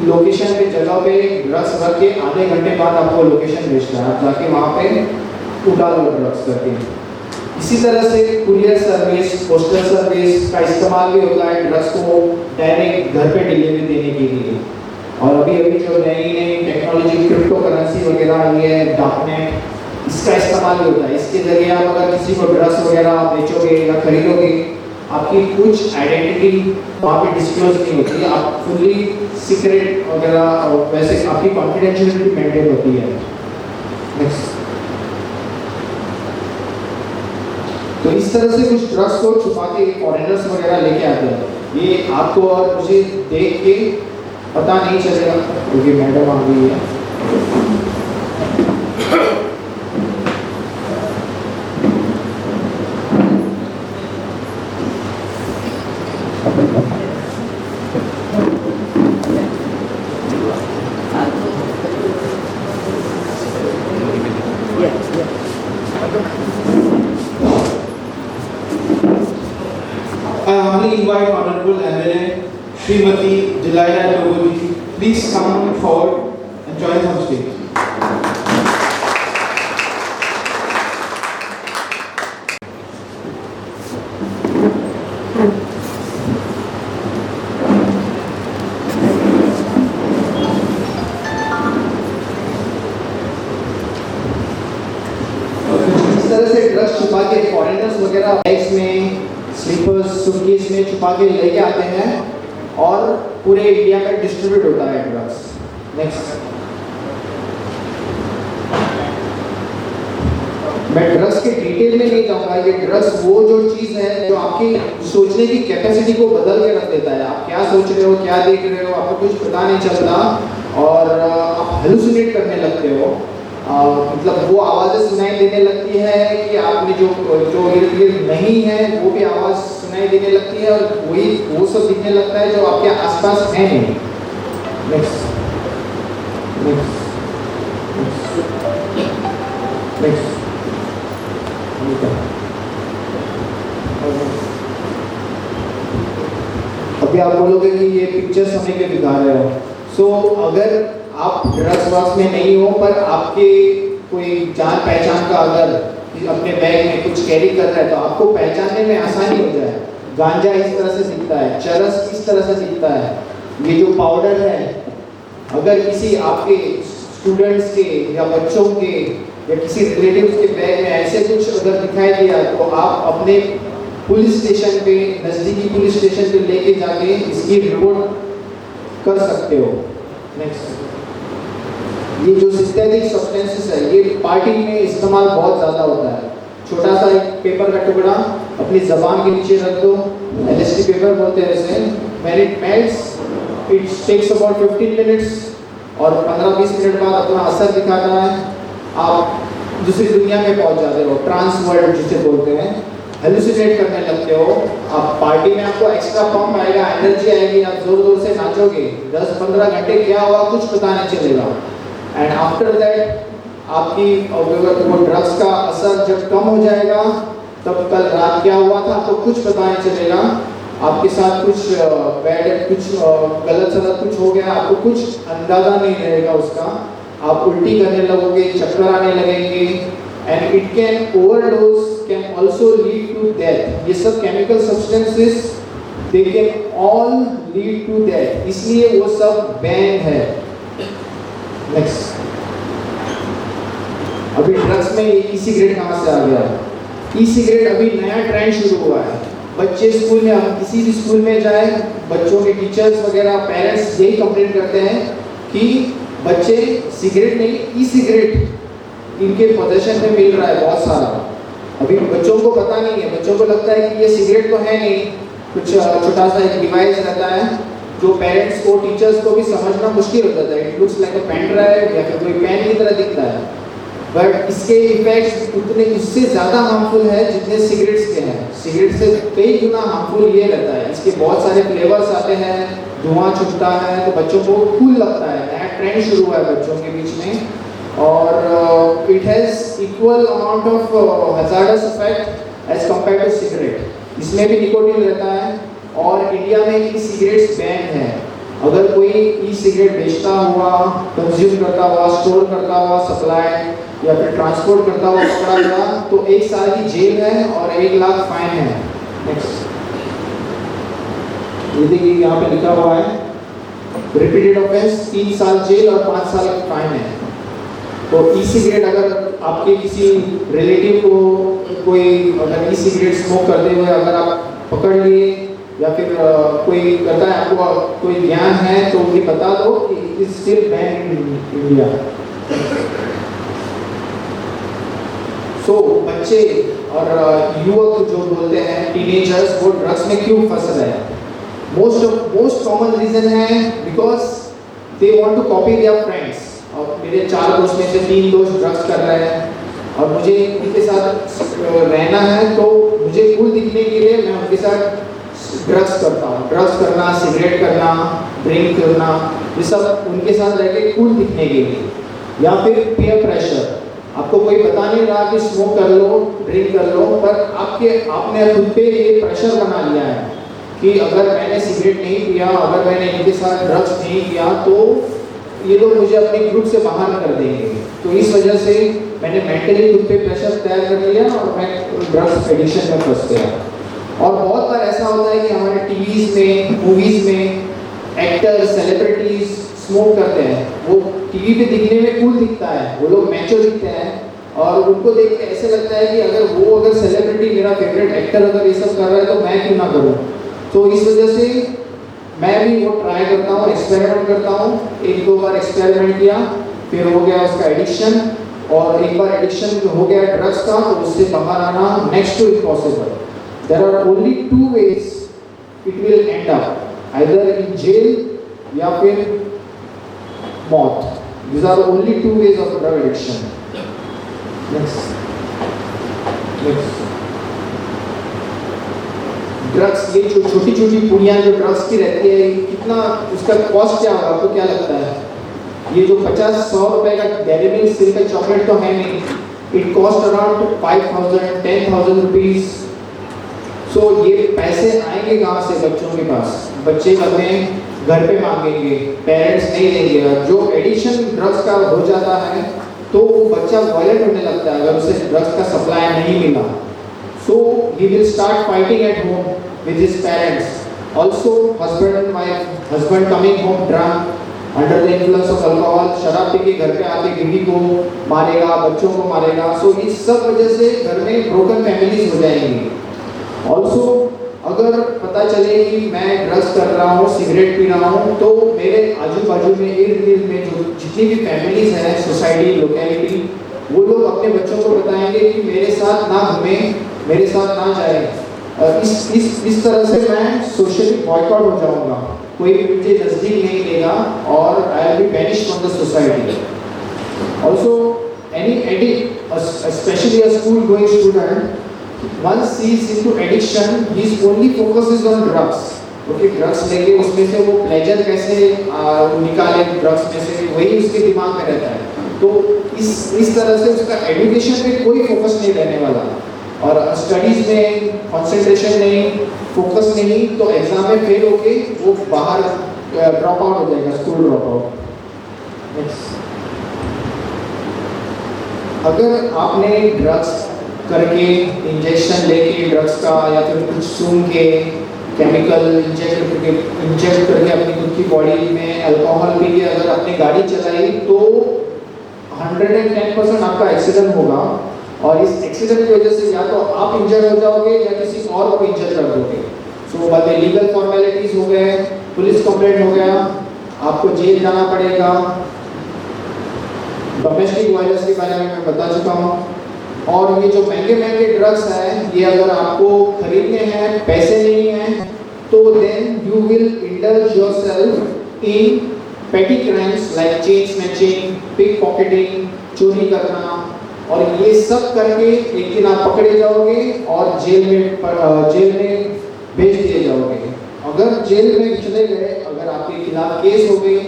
लोकेशन पे जगह पे ड्रग्स रख के आधे घंटे बाद आपको लोकेशन भेजता है, आप जाके वहाँ पे उठा लो ड्रग्स करके। इसी तरह से कुरियर सर्विस, पोस्टल सर्विस का इस्तेमाल भी होता है ड्रग्स को डायरेक्ट घर पे डिलीवरी देने के लिए। और अभी अभी जो नई टेक्नोलॉजी क्रिप्टो करेंसी वगैरह आई है, डार्कनेट, इसका इस्तेमाल भी होता है। इसके जरिए आप अगर किसी को ड्रग्स वगैरह बेचोगे या खरीदोगे, आपकी कुछ आइडेंटिटी वहाँ पे डिस्क्लोज नहीं होती है, आप फुल्ली सीक्रेट वगैरह, वैसे आपकी कॉन्फिडेंशियलिटी मेंटेन होती है। नेक्स्ट। तो इस तरह से कुछ ड्रग्स को छुपा के फॉरेनर्स वगैरह लेके आते हैं। ये आपको और मुझे देख के पता नहीं चलेगा क्योंकि मैडम आ गई है। I humbly invite Honorable MLA Srimati Jalaida Dogoji, please come forward and join us on stage. इस तरह से ड्रग्स छुपा के फॉरेनर्स वगैरह बैग्स में, स्लीपर्स, सूटकेस में छुपा के लेके आते हैं और पूरे इंडिया में डिस्ट्रीब्यूट होता है ड्रग्स। नेक्स्ट। मैं ड्रग्स के डिटेल में नहीं जाऊंगा, ये ड्रग्स वो जो चीज़ है जो आपकी सोचने की कैपेसिटी को बदल के रख देता है। आप क्या सोच रहे हो, क्या देख रहे हो, आपको कुछ पता नहीं चलता और आप हेलुसिनेट करने लगते हो। मतलब वो आवाज़ें सुनाई देने लगती है कि आपने जो इर्द गिर्द नहीं है वो भी आवाज़ सुनाई देने लगती है और वही वो सब दिखने लगता है जो आपके आसपास है नहीं। नेक्स्ट। अभी आप बोलोगे कि ये पिक्चर्स हमें क्यों दिखा रहे हो। सो अगर आप ड्रग्स वास में नहीं हो पर आपके कोई जान पहचान का अगर अपने बैग में कुछ कैरी कर रहा है तो आपको पहचानने में आसानी हो जाए। गांजा इस तरह से दिखता है, चरस इस तरह से दिखता है, ये जो पाउडर है अगर किसी आपके स्टूडेंट्स के या बच्चों के या किसी रिलेटिव्स के बैग में ऐसे कुछ अगर दिखाई दिया तो आप अपने पुलिस स्टेशन पे, नज़दीकी पुलिस स्टेशन पे लेके जाके इसकी रिपोर्ट कर सकते हो। नेक्स्ट। ये जो सिंथेटिक सब्सटेंसेस है ये पार्टी में इस्तेमाल बहुत ज़्यादा होता है। छोटा सा एक पेपर का टुकड़ा अपनी ज़बान के नीचे रख दो, LSD पेपर बोलते हैं इसे। When it melts, it takes about 15 minutes और 15-20 मिनट बाद अपना असर दिखाता है, आप दूसरी दुनिया में पहुंच जाते हो, ट्रांस वर्ल्ड जिसे बोलते हैं, हेलुसिनेट करने लगते हो। आप पार्टी में आपको एक्स्ट्रा पंप आएगा, एनर्जी आएगी, आप जोर जोर से नाचोगे, 10-15 घंटे क्या हुआ कुछ पता नहीं चलेगा। एंड आफ्टर दैट आपकी वो ड्रग्स का असर जब कम हो जाएगा तब कल रात क्या हुआ था तो कुछ पता नहीं चलेगा। आपके साथ कुछ बैड, कुछ गलत सलत कुछ हो गया, आपको कुछ अंदाजा नहीं रहेगा उसका। आप उल्टी करने लगोगे, चक्कर आने लगेंगे and it can overdose, can also lead to death. ये सब chemical substances they can all lead to death, इसलिए वो सब बैन है। नेक्स्ट। अभी ड्रग्स में ई सिगरेट कहाँ से आ गया? ई सिगरेट अभी नया ट्रेंड शुरू हुआ है। बच्चे स्कूल में, हम किसी भी स्कूल में जाए, बच्चों के टीचर्स वगैरह पेरेंट्स यही कंप्लेंट करते हैं कि बच्चे सिगरेट नहीं, ई सिगरेट इनके पोजेशन में मिल रहा है बहुत सारा। अभी बच्चों को पता नहीं है, बच्चों को लगता है कि ये सिगरेट तो है नहीं, कुछ छोटा सा एक डिवाइस रहता है जो पेरेंट्स को, टीचर्स को भी समझना मुश्किल हो जाता है। It looks like a pen drive या फिर कोई पेन की तरह दिखता है, बट इसके इफेक्ट्स उतने उससे ज़्यादा हार्मफुल है जितने सिगरेट्स के हैं। सिगरेट से कई गुना हार्मफुल ये रहता है। इसके बहुत सारे फ्लेवर्स आते हैं, धुआं छूटता है, तो बच्चों को कूल लगता है। नया ट्रेंड शुरू हुआ है बच्चों के बीच में, और it has equal amount of hazardous effect as compare to cigarette. इसमें भी निकोटीन रहता है, और इंडिया में ई सिगरेट्स बैन है। अगर कोई ई सिगरेट बेचता हुआ, कंज्यूम करता हुआ, स्टोर करता हुआ, सप्लाई या फिर ट्रांसपोर्ट करता हुआ पकड़ा गया तो 1 साल की जेल है और 1 लाख फाइन है। नेक्स्ट, ये देखिए यहाँ पे लिखा हुआ है रिपीटेड ऑफेंस 3 साल जेल और 5 साल का फाइन है। तो ई सिगरेट अगर आपके किसी रिलेटिव को कोई अगर ई सिगरेट स्मोक करते हुए अगर आप पकड़ लिए या फिर कोई करता है, आपको कोई ज्ञान है तो उन्हें बता दो कि it is still ban in India. So बच्चे और युवक जो बोलते हैं टीनेजर्स, वो ड्रग्स में क्यों फंस रहे हैं? मोस्ट कॉमन रीजन है because they want to copy their friends. और मेरे 4 दोस्त में से 3 दोस्त ड्रग्स कर रहे हैं और मुझे उनके साथ रहना है, तो मुझे कूल दिखने के लिए मैं उनके साथ ड्रग्स करता हूँ। ड्रग्स करना, सिगरेट करना, ड्रिंक करना, ये सब उनके साथ रह के कूल दिखने के लिए। या फिर पीयर प्रेशर, आपको कोई बता नहीं रहा कि स्मोक कर लो, ड्रिंक कर लो, पर आपने खुद पे ये प्रेशर बना लिया है कि अगर मैंने सिगरेट नहीं पिया, अगर मैंने इनके साथ ड्रग्स नहीं किया तो ये लोग मुझे अपने ग्रुप से बाहर कर देंगे। तो इस वजह से मैंने मेंटली खुद पे प्रेशर तैयार कर लिया और मैं ड्रग्स एडिक्शन में फंस गया। और बहुत बार ऐसा होता है कि हमारे टीवीज़ में, मूवीज़ में एक्टर्स, सेलिब्रिटीज़ स्मोक करते हैं। वो टीवी पे दिखने में कूल दिखता है, वो लोग मैचो दिखते हैं, और उनको देख के ऐसे लगता है कि अगर सेलिब्रिटी, मेरा फेवरेट एक्टर अगर ये सब कर रहा है तो मैं क्यों ना करूँ। तो इस वजह से मैं भी वो ट्राई करता हूँ, एक्सपेरिमेंट करता हूँ। 1-2 बार एक्सपेरिमेंट किया, फिर हो गया उसका एडिक्शन, और एक बार एडिक्शन हो गया ड्रग्स का तो उससे बाहर आना next to impossible. There are only 2 ways it will end up, either in jail या फिर मौत। These are only 2 ways of drug addiction. Next. Drugs, ये जो छोटी छोटी पुड़ियाँ जो ड्रग्स की रहती है, कितना उसका कॉस्ट क्या होगा, आपको क्या लगता है? ये जो 50-100 रुपए का डेयरी मिल्क सिल्क चॉकलेट तो है नहीं, इट कॉस्ट अराउंड 5,000-10,000 रुपीज। सो ये पैसे आएंगे कहाँ से बच्चों के पास? बच्चे अपने घर पे मांगेंगे, पेरेंट्स नहीं देंगे। जो एडिक्शन ड्रग्स का हो जाता है तो वो बच्चा वायलेंट होने लगता है अगर उसे ड्रग्स का सप्लाई नहीं मिला। So he will start fighting at home with his parents. Also husband and wife, husband coming home drunk under the influence of alcohol, शराब पी के घर पे आके बीवी को मारेगा, बच्चों को मारेगा। सो इस सब वजह से घर में ब्रोकन फैमिलीज हो जाएंगी। ऑल्सो अगर पता चले कि मैं ड्रग्स कर रहा हूँ, सिगरेट पी रहा हूँ, तो मेरे आजू बाजू में, इर्द गिर्द में जो जितनी भी फैमिलीज हैं, सोसाइटी, लोकेलिटी, वो लोग अपने बच्चों को बताएंगे कि मेरे साथ ना घूमें, मेरे साथ ना जाए। इस तरह से मैं सोशली बॉयकॉट हो जाऊँगा, कोई मुझे नज़दीक नहीं लेगा और I will be banished from the society. Also any addict, especially a school going student, once he is into addiction, his only focus is on drugs. Okay, drugs लेके उसमें से वो प्लेजर कैसे निकाले ड्रग्स में से, वही उसके दिमाग में रहता है। तो इस तरह से उसका एजुकेशन पे कोई फोकस नहीं रहने वाला, और स्टडीज में कंसंट्रेशन नहीं, फोकस नहीं, तो एग्जाम में फेल होके वो बाहर ड्रॉप आउट हो जाएगा, स्कूल ड्रॉप आउट। अगर आपने ड्रग्स करके, इंजेक्शन लेके ड्रग्स का, या फिर कुछ सूंघ के, केमिकल इंजेक्ट करके अपनी खुद की बॉडी में अल्कोहल पी के अगर आपने गाड़ी चलाई तो 110% आपका एक्सीडेंट होगा, और इस एक्सीडेंट की वजह से या तो आप इंजर्ड हो जाओगे या किसी और को इंजर्ड कर दोगे। सो बाद में लीगल फॉर्मेलिटीज हो गए, पुलिस कंप्लेंट हो गया, आपको जेल जाना पड़ेगा। डोमेस्टिक वायलेंस के बारे में मैं बता चुका हूँ। और ये जो महंगे महंगे ड्रग्स हैं, ये अगर आपको खरीदने हैं, पैसे नहीं हैं, indulge yourself in petty crimes like chain snatching, pickpocketing, चोरी करना, और ये सब करके एक दिन आप पकड़े जाओगे और जेल में भेज दिए जाओगे। अगर जेल में चले गए, अगर आपके खिलाफ केस हो गई,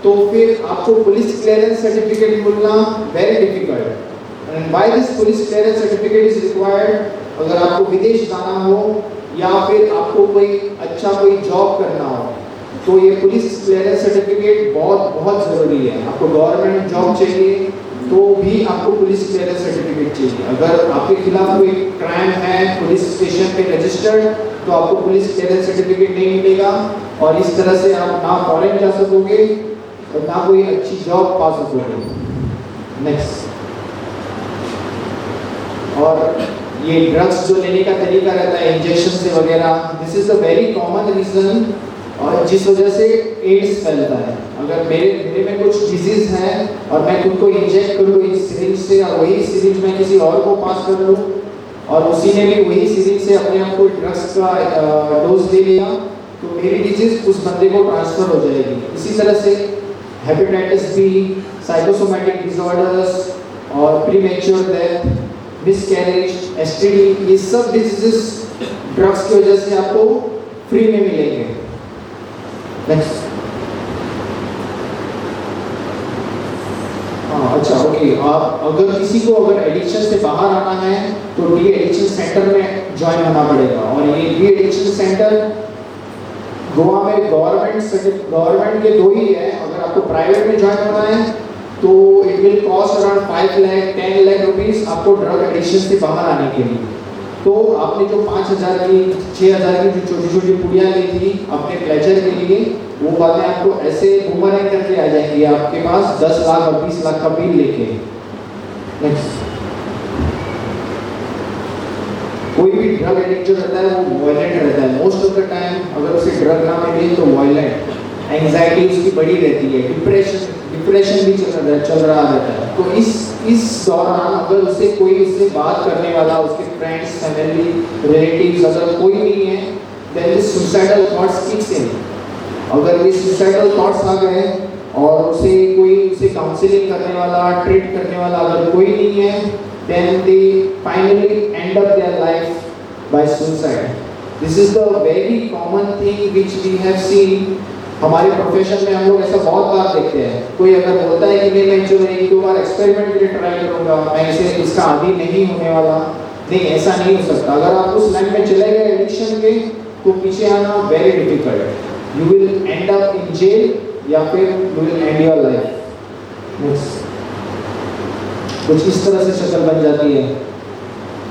तो फिर आपको पुलिस क्लियरेंस सर्टिफिकेट मिलना very difficult. And why this police clearance certificate is required? अगर आपको विदेश जाना हो या फिर आपको कोई जॉब करना हो, तो ये पुलिस क्लियरेंस सर्टिफिकेट बहुत ज़रूरी है। आपको गवर्नमेंट जॉब चाहिए तो भी आपको पुलिस क्लियरेंस सर्टिफिकेट चाहिए। अगर आपके खिलाफ कोई क्राइम है पुलिस स्टेशन पे रजिस्टर्ड, तो आपको पुलिस क्लियरेंस सर्टिफिकेट नहीं मिलेगा, और इस तरह से आप ना फॉरेन जा सकोगे और ना कोई अच्छी जॉब पा सकोगे। नेक्स्ट, और ये ड्रग्स जो लेने का तरीका रहता है इंजेक्शन से वगैरह, this is a very common reason, और जिस वजह से एड्स फैलता है। अगर मेरे में कुछ डिजीज है और मैं खुद को इंजेक्ट करूँ इस सिरिंज से, और वही सिरिंज मैं किसी और को पास कर लूँ, और उसी ने भी वही सिरिंज से अपने आप को ड्रग्स का डोज ले लिया, तो मेरी डिजीज उस बंदे को ट्रांसफर हो जाएगी। इसी तरह से हेपेटाइटिस बी, साइकोसोमैटिक डिसऑर्डर्स और प्रीमेच्योर डेथ, मिसकैरेज, एसटीडी, ये सब डिजीजेस ड्रग्स की वजह से आपको फ्री में मिलेंगे। नेक्स्ट, अच्छा ओके, आप अगर किसी को एडिक्शन से बाहर आना है तो डी एडिक्शन सेंटर में ज्वाइन होना पड़ेगा। और ये डी एडिक्शन सेंटर गोवा में गवर्नमेंट के दो ही है। अगर आपको प्राइवेट में ज्वाइन होना है तो it will cost around 5 lakh 10 lakh rupees आपको ड्रग एडिक्शन से बाहर आने के लिए। तो आपने जो 5,000 की 6,000 की जो छोटी छोटी पुड़ियाँ ली थी अपने प्लेजर के लिए, वो बातें आपको ऐसे बूमरैंग करके आ जाएंगी आपके पास 10 लाख और 20 लाख का बिल लेके। नेक्स्ट, कोई भी ड्रग एडिक्ट जो रहता है वो वायलेंट रहता है मोस्ट ऑफ द टाइम। अगर उसे ड्रग ना मिले तो वायलेंट, एंजाइटी उसकी बड़ी रहती है, डिप्रेशन भी चल रहा रहता है। तो इस दौरान अगर उससे बात करने वाला, उसके फ्रेंड्स, फैमिली, रिलेटिव्स अगर कोई नहीं है, then this suicidal thoughts kicks in. अगर ये सुसाइडल थॉट्स आ गए और उसे काउंसलिंग करने वाला, ट्रीट करने वाला अगर कोई नहीं है, then they finally end up their life by suicide. This is the very common thing which we have seen. हमारे प्रोफेशन में हम लोग ऐसा बहुत बार देखते हैं। कोई अगर बोलता है कि मैं चलो 1-2 बार एक्सपेरिमेंट के लिए ट्राई करूंगा, मैं इसका आदी नहीं होने वाला, नहीं, ऐसा नहीं हो सकता। अगर आप उस लाइन में चले गए एडिक्शन के, तो पीछे आना very difficult. You will end up in jail या फिर you will end your life. कुछ इस तरह से शक्ल बन जाती है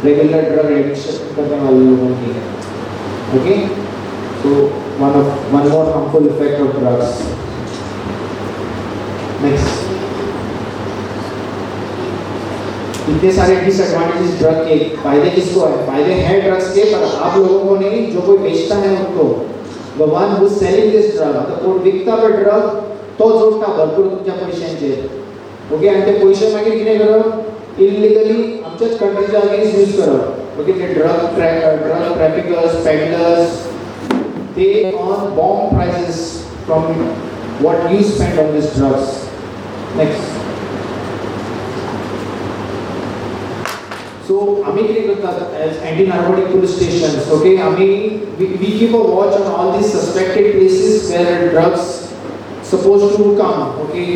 रेगुलर ड्रग एडिक्शन करने वाले लोगों की। Okay, so one more harmful effect of drugs. Next, इतने सारे डिसएडवांटेजेस ड्रग के, फायदे किसको है? फायदे हैं ड्रग्स के, पर आप लोगों को नहीं, जो कोई बेचता है उनको। The one who is selling this drug, कोण विकता तो ड्रग तो जोडटा भरपूर तुमच्या पैशांचे। ओके, आणि ते पैसे मागीर कितें करप? इल्लिगली आमच्याच कंट्रीच्या अगेन्स्ट यूज करप। ओके, ते drug traffickers, peddlers, they earn bomb prices from what you spend on these drugs. Next, so आम्ही किती करतात as anti-narcotic police stations? Okay, we keep a watch on all these suspected places where drugs supposed to come. Okay,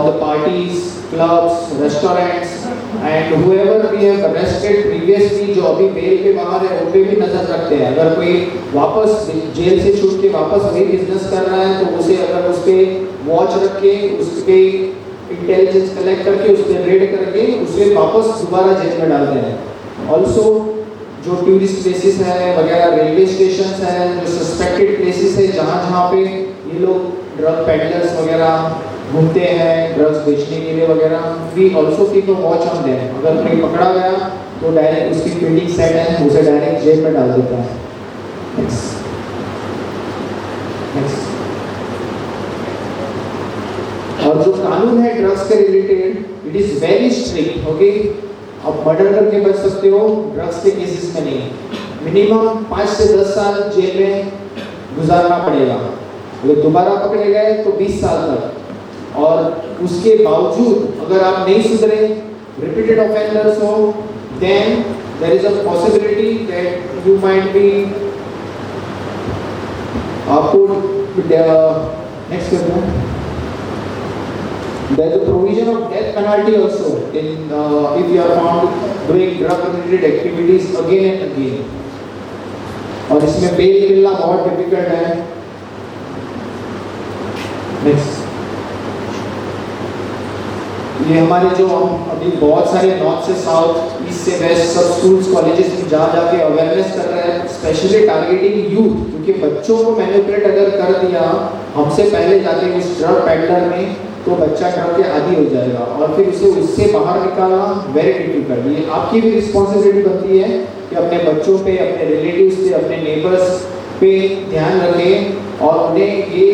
the parties, clubs, restaurants, and whoever we have arrested previously, जो अभी bell पे बाहर है, उन पे भी नजर रखते हैं। अगर कोई वापस जेल से छूट के वापस वही बिजनेस कर रहा है, तो उसे अगर उस पे वॉच रख के, उसके इंटेलिजेंस कलेक्ट करके, उस पे रेड करके उसे वापस दोबारा जेल में डालते हैं। ऑल्सो जो टूरिस्ट प्लेसेस है वगैरह, रेलवे स्टेशन है, जो सस्पेक्टेड प्लेसेस है जहाँ पे ये लोग ड्रग पेडलर्स वगैरह घूमते हैं ड्रग्स बेचने के लिए वगैरह, we also keep a watch on them. अगर कोई पकड़ा गया तो डायरेक्ट उसकी फील्डिंग सेट है, उसे डायरेक्ट जेल में डाल देता है। नेक्स्ट, और जो कानून है ड्रग्स के related, it is very strict. Okay, आप मर्डर करके बच सकते हो, ड्रग्स के केसेस में नहीं। मिनिमम 5 से 10 साल जेल में गुजारना पड़ेगा। अगर दोबारा पकड़े गए तो 20 साल तक, और उसके बावजूद अगर आप नहीं सुधरे, रिपीटेड ऑफेंडर्स हो, then there is a possibility that you might be put next question. There is a provision of death penalty also in if you are found doing drug related activities again and again. और इसमें bell मिलना बहुत difficult है. Next, ये हमारे जो हम अभी बहुत सारे नॉर्थ से साउथ, ईस्ट से वेस्ट सब स्कूल्स कॉलेजेस में जा जाके अवेयरनेस कर रहे हैं, स्पेशली टारगेटिंग यूथ, क्योंकि बच्चों को मैनिपुलेट अगर कर दिया हमसे पहले जाके उस ड्रग पैडलर ने, तो बच्चा ड्रग के आदी हो जाएगा और फिर उसे उससे बाहर निकालना वेरी डिफिकल्ट. ये आपकी भी रिस्पॉन्सिबिलिटी बनती है कि अपने बच्चों पे, अपने रिलेटिव्स पे, अपने नेबर्स पे ध्यान रखें और उन्हें ये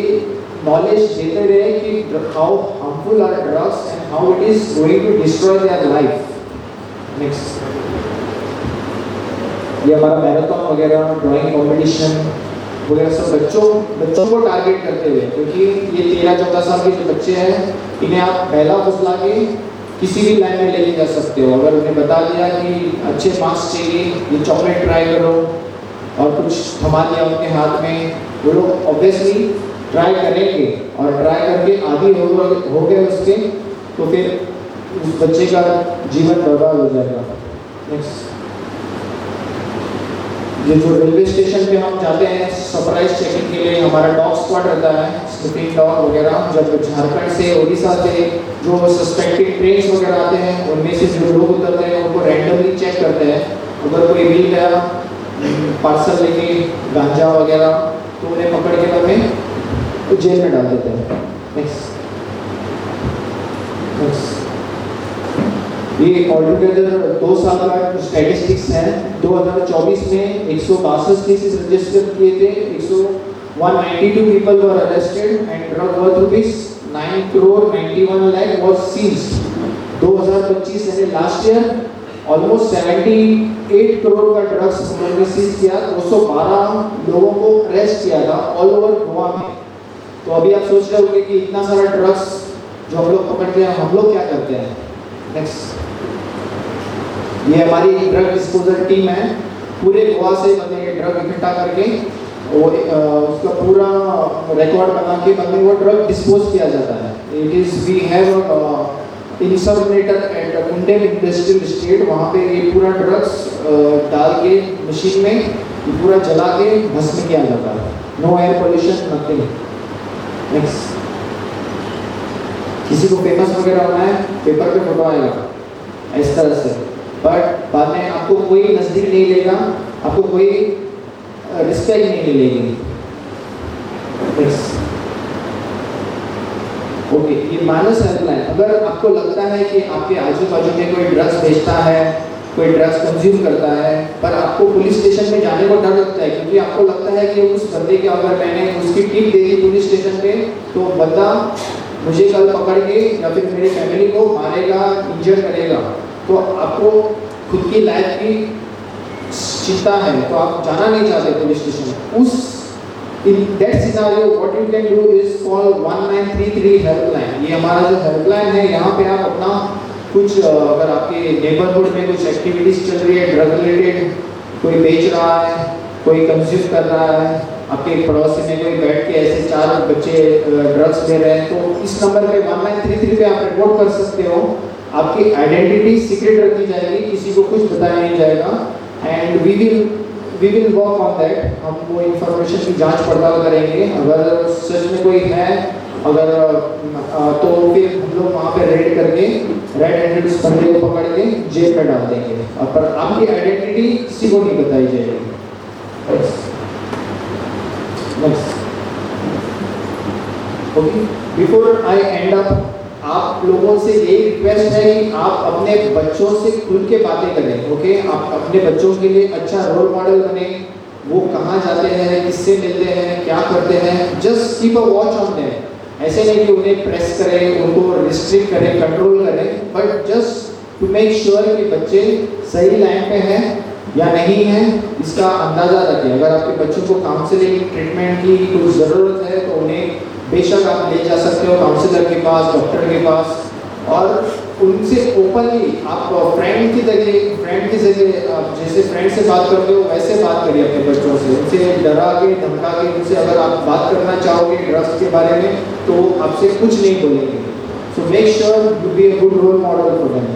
नॉलेज देते रहे कि how harmful are drugs and how it is going to destroy their life. Next, ये हमारा मैराथन वगैरह, ड्राइंग कंपटीशन वगैरह सब बच्चों को टारगेट करते हुए, क्योंकि ये 13-14 साल के जो बच्चे हैं इन्हें आप पहला फुसला के किसी भी लाइन में लेके जा सकते हो. अगर उन्हें बता दिया कि अच्छे मार्क्स चाहिए, ये चॉकलेट ट्राई करो और कुछ थमा दिया उनके हाथ में, वो लोग ऑब्वियसली ट्राई करेंगे और ट्राई करके आदी हो गए उसके, तो फिर उस बच्चे का जीवन बर्बाद हो जाएगा. नेक्स्ट, ये जो रेलवे स्टेशन पे हम जाते हैं सरप्राइज चेकिंग के लिए, हमारा डॉग स्क्वाड रहता है, स्निफिंग डॉग वगैरह. जब झारखंड से, उड़ीसा से जो सस्पेक्टेड ट्रेन्स वगैरह आते हैं, उनमें से जो लोग उतरते हैं उनको रैंडमली चेक करते हैं. अगर कोई मिल गया पार्सल लेके गांजा वगैरह, तो उन्हें पकड़ के हमें जेल में डाल देते हैं. नेक्स्ट, ये ऑलटुगेदर 2 साल का स्टैटिस्टिक्स है. 2024 में 162 केसेस रजिस्टर किए थे, 192 people were arrested and drug worth ₹9 crore 91 lakh was seized. 2025 यानी लास्ट ईयर ऑलमोस्ट 78 करोड़ का ड्रग्स हमने सीज किया. 212 लोगों को अरेस्ट किया था ऑल ओवर गोवा में. तो अभी आप सोच रहे होंगे कि इतना सारा ड्रग्स जो हम लोग पकड़ते हैं, हम लोग क्या करते हैं. नेक्स्ट, ये हमारी ड्रग डिस्पोजल टीम है. पूरे गोवा से बंदे ड्रग इकट्ठा करके उसका पूरा रिकॉर्ड बना के बंदे वो ड्रग डिस्पोज किया जाता है. It is we have incinerator at Kundel industrial estate. वहाँ पे ये पूरा ड्रग्स डाल के मशीन में ये पूरा जला के भस्म किया जाता है. No air pollution, nothing. Next, किसी को फेमस वगैरह होना है, पेपर पे फोटो आएगा इस तरह से, बट बाद में आपको कोई नजदीक नहीं लेगा, आपको कोई रिस्पेक्ट नहीं मिलेगी. ओके, ये मानस हेल्पलाइन. अगर आपको लगता है कि आपके आजू बाजू में कोई ड्रग्स बेचता है, कोई ड्रग्स कंज्यूम करता है, पर आपको पुलिस स्टेशन में जाने को डर लगता है, क्योंकि आपको लगता है कि उस बंदे के, अगर मैंने उसकी टिप दे दी पुलिस स्टेशन पे, तो बंदा मुझे कल पकड़ के या फिर मेरी फैमिली को मारेगा, इंजर करेगा. तो आपको खुद की लाइफ की चिंता है, तो आप जाना नहीं चाहते पुलिस स्टेशन. उस in that scenario what you can do is call 1933 helpline. ये हमारा जो हेल्पलाइन है, यहाँ पे आप अपना कुछ, अगर आपके नेबरहुड में कुछ एक्टिविटीज चल रही है ड्रग रिलेटेड, कोई बेच रहा है, कोई कंज्यूम कर रहा है, आपके पड़ोसी में कोई बैठ के ऐसे 4 बच्चे ड्रग्स ले रहे हैं, तो इस नंबर पे 1933 पे आप रिपोर्ट कर सकते हो. आपकी आइडेंटिटी सीक्रेट रखी जाएगी, किसी को कुछ बताया नहीं जाएगा, and we will work on that. हम वो इंफॉर्मेशन की जांच पड़ताल करेंगे. अगर सच में कोई है, अगर तो फिर हम लोग वहाँ पे रेड करके रेड हैंडेड उस बंदे को पकड़ के जेल में डाल देंगे. और पर आपकी आइडेंटिटी किसी को नहीं बताई जाएगी. Okay, before I and up, आप लोगों से यही रिक्वेस्ट है कि आप अपने बच्चों से खुल के बातें करें. ओके, आप अपने बच्चों के लिए अच्छा रोल मॉडल बने. वो कहाँ जाते हैं, किससे मिलते हैं, क्या करते हैं, just keep a watch on them. ऐसे नहीं कि उन्हें प्रेस करें, उनको रिस्ट्रिक्ट करें, कंट्रोल करें, but just to make sure कि बच्चे सही लाइन पे हैं या नहीं है, इसका अंदाज़ा रखें। अगर आपके बच्चों को काउंसलिंग ट्रीटमेंट की कोई ज़रूरत है तो उन्हें बेशक आप ले जा सकते हो काउंसलर के पास, डॉक्टर के पास, और उनसे ओपनली आप फ्रेंड की जगह आप जैसे फ्रेंड से बात करते हो वैसे बात करिए अपने बच्चों से। उनसे डरा के धमका के उनसे अगर आप बात करना चाहोगे ड्रग्स के बारे में तो आपसे कुछ नहीं बोलेंगे। So make sure you be a good role model for them.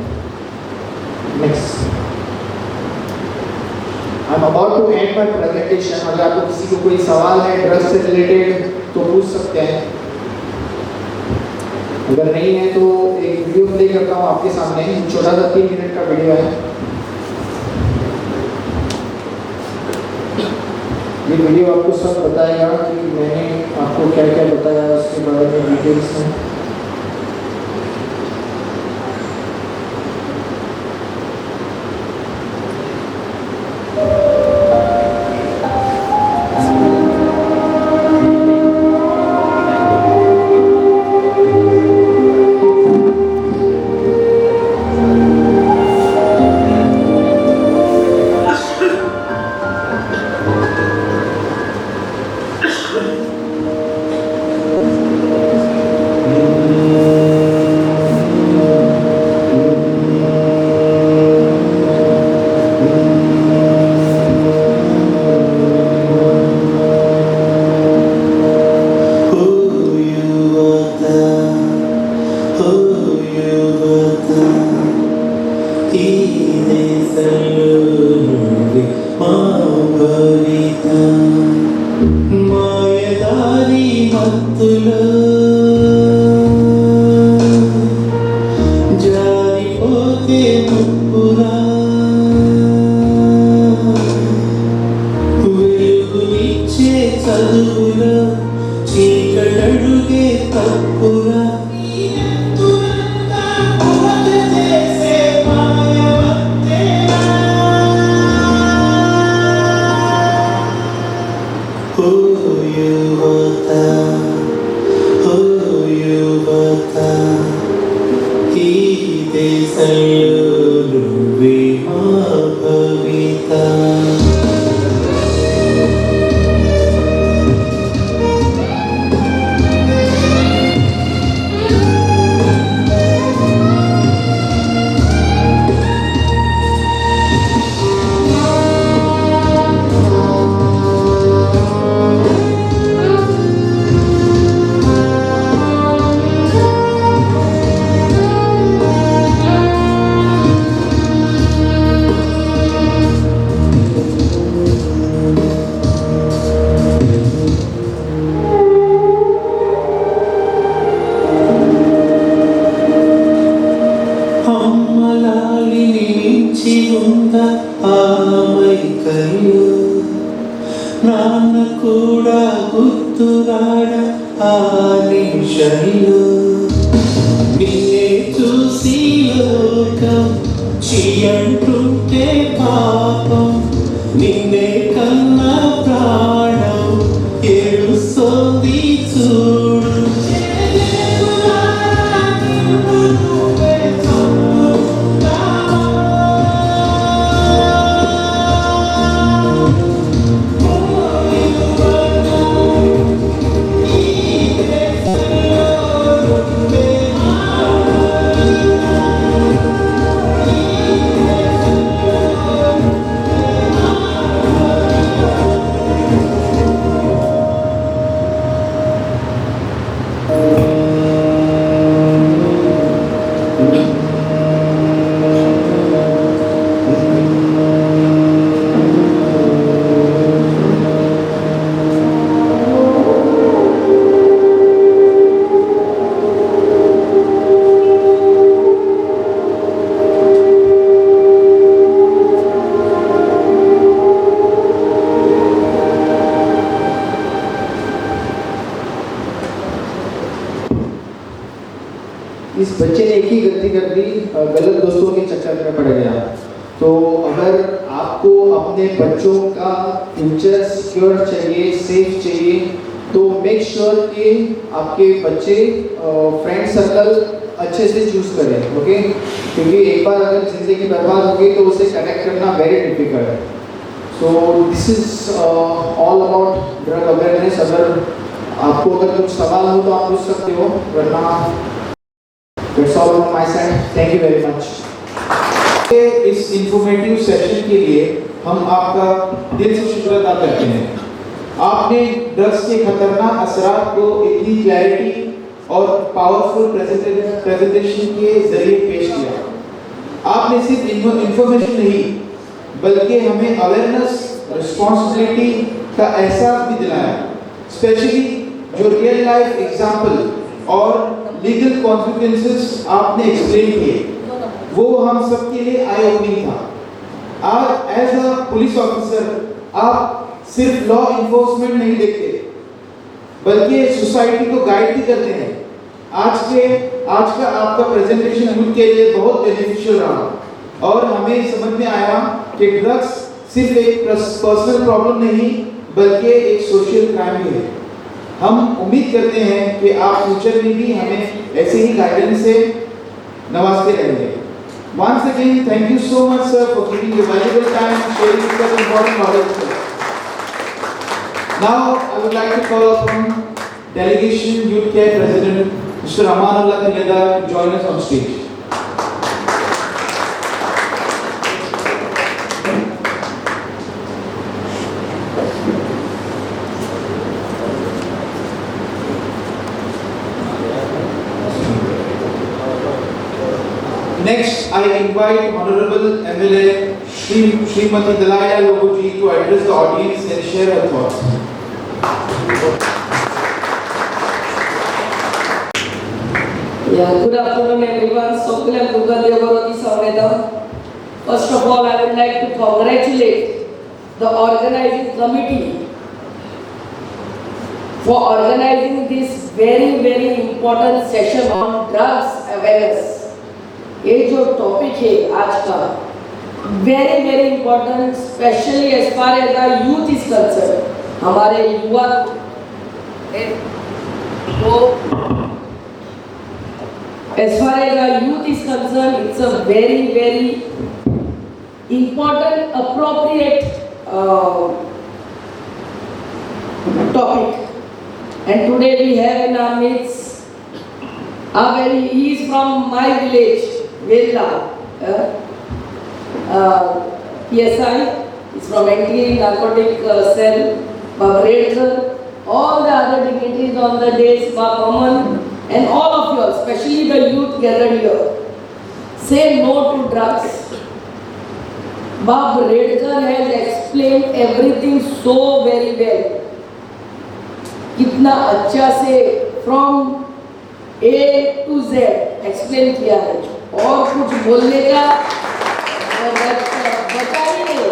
Next, I am about to end my presentation. अगर आपको किसी को कोई सवाल है ड्रग्स से रिलेटेड तो पूछ सकते हैं, अगर नहीं है तो एक वीडियो प्ले करता हूँ आपके सामने। छोटा सा 3 मिनट का वीडियो है। ये वीडियो आपको सब बताएगा कि मैंने आपको क्या क्या बताया उसके बारे में डिटेल्स में। इस बच्चे ने एक ही गलती कर दी, गलत दोस्तों के चक्कर में पड़ गया। तो अगर आपको अपने बच्चों का फ्यूचर सिक्योर चाहिए, सेफ चाहिए, तो मेक श्योर कि आपके बच्चे फ्रेंड सर्कल अच्छे से चूज करें। ओके। क्योंकि एक बार अगर ज़िंदगी बर्बाद हो गई तो उसे कनेक्ट करना वेरी डिफिकल्ट है। So this is all about drug awareness. अगर आपको अगर कुछ सवाल हो तो आप पूछ सकते हो, वरना that's all on my side. Thank you very much. इस इंफॉर्मेटिव सेशन के लिए हम आपका दिल से शुक्र अदा करते हैं। आपने ड्रग्स के खतरनाक असरात को इतनी क्लैरिटी और पावरफुल प्रेजेंटेशन के जरिए पेश किया। आपने सिर्फ इंफॉर्मेशन नहीं बल्कि हमें अवेयरनेस, रिस्पॉन्सिबिलिटी का एहसास भी दिलाया। स्पेशली जो रियल लाइफ एग्जाम्पल और लीगल कॉन्सिक्वेंसेस आपने एक्सप्लेन किए वो हम सबके लिए आई ओपनिंग था। आज एज अ पुलिस ऑफिसर आप सिर्फ लॉ इन्फोर्समेंट नहीं देखते बल्कि सोसाइटी को गाइड भी करते हैं। आज का आपका प्रेजेंटेशन यूथ के लिए बहुत बेनिफिशियल रहा और हमें समझ में आया कि ड्रग्स सिर्फ एक पर्सनल प्रॉब्लम नहीं बल्कि एक सोशल क्राइम भी है। हम उम्मीद करते हैं कि आप फ्यूचर में भी हमें ऐसे ही गाइडेंस से नवाजते रहेंगे। Once again, thank you so much, sir, for giving your valuable time and sharing such important knowledge with us. Now, I would like to call upon Delegation Youth Care President, Mr. Amanullah Khaleda, to join us on stage. Next, I invite Honorable MLA Srimati Dalaya Logoji to address the audience and share her thoughts. Yeah, good afternoon everyone. Sokulam Dugadev Gorodi Savedam. First of all, I would like to congratulate the organizing committee for organizing this very important session on drugs awareness. ये जो topic है आज का very important, especially as far as the youth is concerned. हमारे युवा तो as far as the youth is concerned, it's a very important, appropriate topic. And today we have in our midst he is from my village, Vella, PSI, is from anti-narcotic cell, Babredkar, all the other dignitaries on the days, Babaman, and all of you, especially the youth gathered here, say no to drugs. Babredkar has explained everything so very well. कितना अच्छा से from A to Z explain किया है और कुछ बोलने का बता ही नहीं।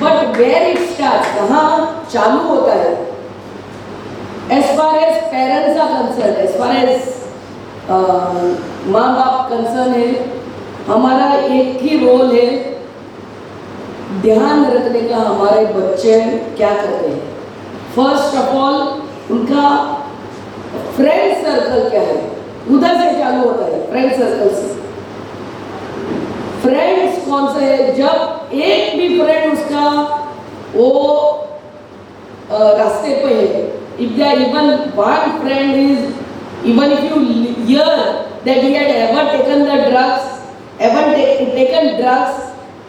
But where it starts, कहाँ चालू होता है? As far as parents are concerned, as far as माँ बाप concerned है, हमारा एक ही रोल है ध्यान रखने का हमारे बच्चे क्या करते हैं। फर्स्ट ऑफ ऑल उनका फ्रेंड सर्कल क्या है, उधर से चालू होता है। फ्रेंड सर्कल से फ्रेंड्स कौन से है, जब एक भी फ्रेंड उसका वो रास्ते पे है, if there even one friend is, even if you hear that he had ever taken the drugs, taken drugs,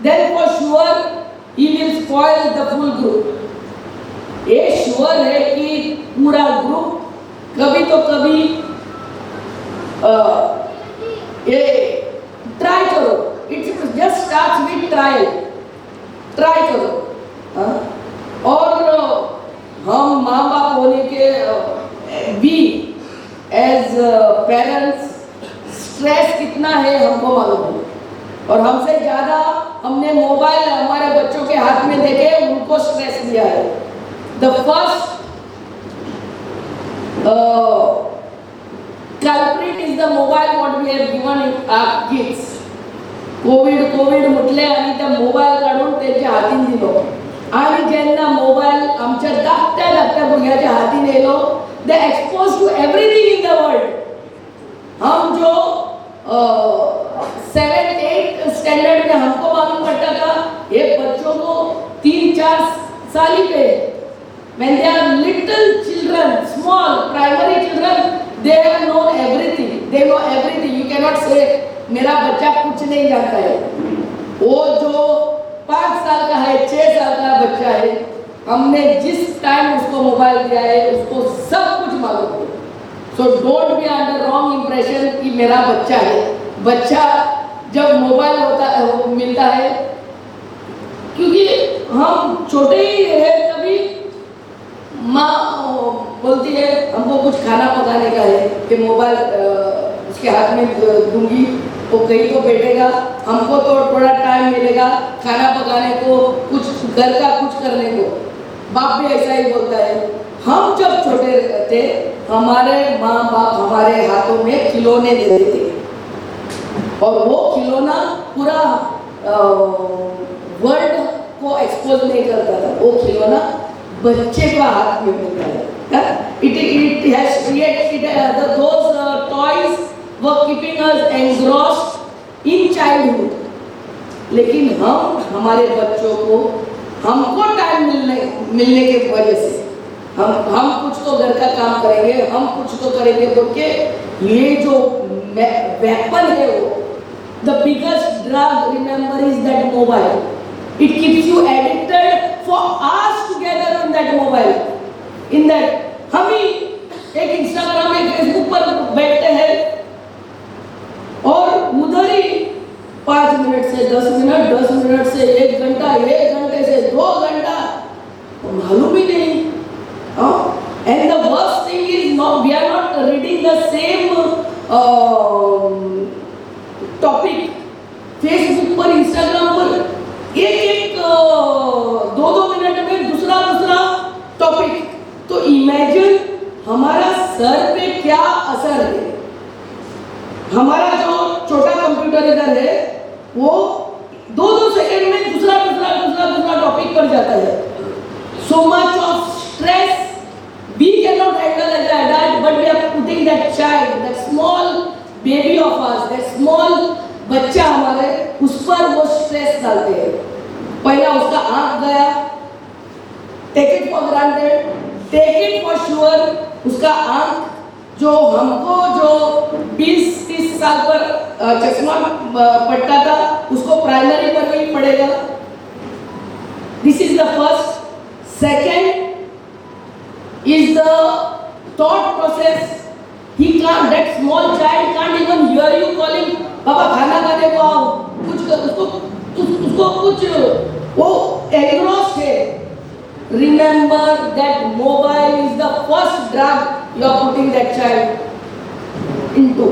then for sure he will spoil the full group. ये श्योर है कि पूरा ग्रुप कभी तो कभी ये ट्राई करो, it just starts with try करो। और हम माँ बाप होने के भी एज पेरेंट्स स्ट्रेस कितना है हमको मालूम है, और हमसे ज़्यादा हमने मोबाइल हमारे बच्चों के हाथ में देके उनको स्ट्रेस दिया है। The first culprit is the mobile what we have given our kids. Covid म्हटले आणि त्या मोबाईल काढून त्याच्या हातीन दिलो आणि ज्यांना मोबाईल आमच्या धाकट्या भुरग्याच्या हातीन yellow, they exposed to everything in the world. हम जो 3-4 साल ही पे when they are little children, small primary children, they have known everything, they know everything. You cannot say मेरा बच्चा कुछ नहीं जानता है. वो जो 5 साल का है, 6 साल का बच्चा है, हमने जिस टाइम उसको मोबाइल दिया है उसको सब कुछ मालूम है. So don't be under wrong impression कि मेरा बच्चा है. बच्चा जब मोबाइल मिलता है, क्योंकि हम छोटे ही है तभी माँ बोलती है हमको कुछ खाना पकाने का है कि मोबाइल उसके हाथ में दूंगी वो कहीं तो बैठेगा, हमको तो थोड़ा टाइम मिलेगा खाना पकाने को, कुछ घर का कुछ करने को. बाप भी ऐसा ही बोलता है. हम जब छोटे थे हमारे माँ बाप हमारे हाथों में खिलौने देते थे और वो खिलौना पूरा वर्ल्ड को एक्सपोज नहीं करता था. वो खिलौना बच्चे का हाथ में मिलता है. Those toys were keeping us engrossed in childhood. लेकिन हम हमारे बच्चों को हमको टाइम मिलने के वजह से हम कुछ तो घर का काम करेंगे, हम कुछ तो करेंगे बोल के ये जो वेपन है वो the biggest drug remember is that mobile. It keeps you addicted for hours together on that mobile. In that हम ही एक इंस्टाग्राम में फेसबुक पर बैठते हैं और उधर ही 5 मिनट से 10 मिनट, 10 मिनट से 1 घंटा, 1 घंटे से 2 घंटा मालूम ही नहीं. And the worst thing is we are not reading the same topic. Facebook पर, इंस्टाग्राम पर एक 2-2 मिनट में दूसरा टॉपिक. तो इमेजिन हमारा सर पे क्या असर है. हमारा जो छोटा कंप्यूटर इधर है वो 2-2 सेकंड में दूसरा टॉपिक पर जाता है. So much of stress we cannot handle as an adult, but we are putting that child, that small baby of us, that small बच्चा हमारे उस पर वो स्ट्रेस डालते हैं. पहला उसका आंख गया, take it for granted, take it for sure. उसका आंख जो हमको जो 20-30 साल पर चश्मा पड़ता था उसको प्राइमरी पर भी पड़ेगा. This is the first. Second is the thought process. He can't, that small child can't even hear you calling, पापा खाना खाने को आओ, उसको कुछ वो engrossed है. Remember that mobile is the first drug you are putting that child into.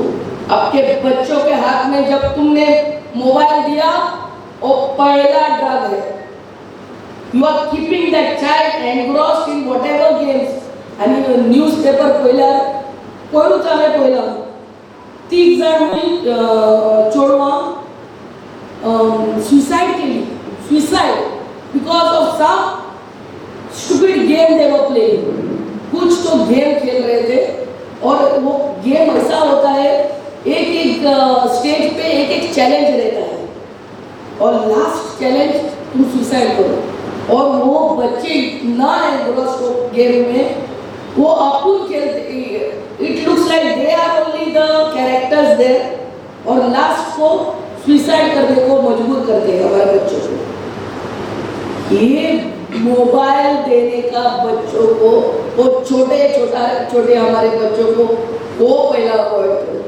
आपके बच्चों के हाथ में जब तुमने मोबाइल दिया वो पहला ड्रग है. You are keeping that child engrossed in whatever games. आणि न्यूजपेपर पहिला कोण चाले पहिला 30 जणांनी चोरवा सुसाइड केली. Suicide because of some stupid game they were playing. कुछ तो गेम खेल रहे थे और वो गेम ऐसा होता है एक स्टेज पे एक चैलेंज रहता है और लास्ट चैलेंज तुम सुसाइड करो. और वो बच्चे इतना एंग्रोस्ड हो गेम में वो अपन खेलते. It looks like they are only the characters there और लास्ट को सुसाइड करने को मजबूर करते हैं हमारे बच्चों को. ये मोबाइल देने का बच्चों को वो छोटे हमारे बच्चों को वो पहला अवॉइड करो.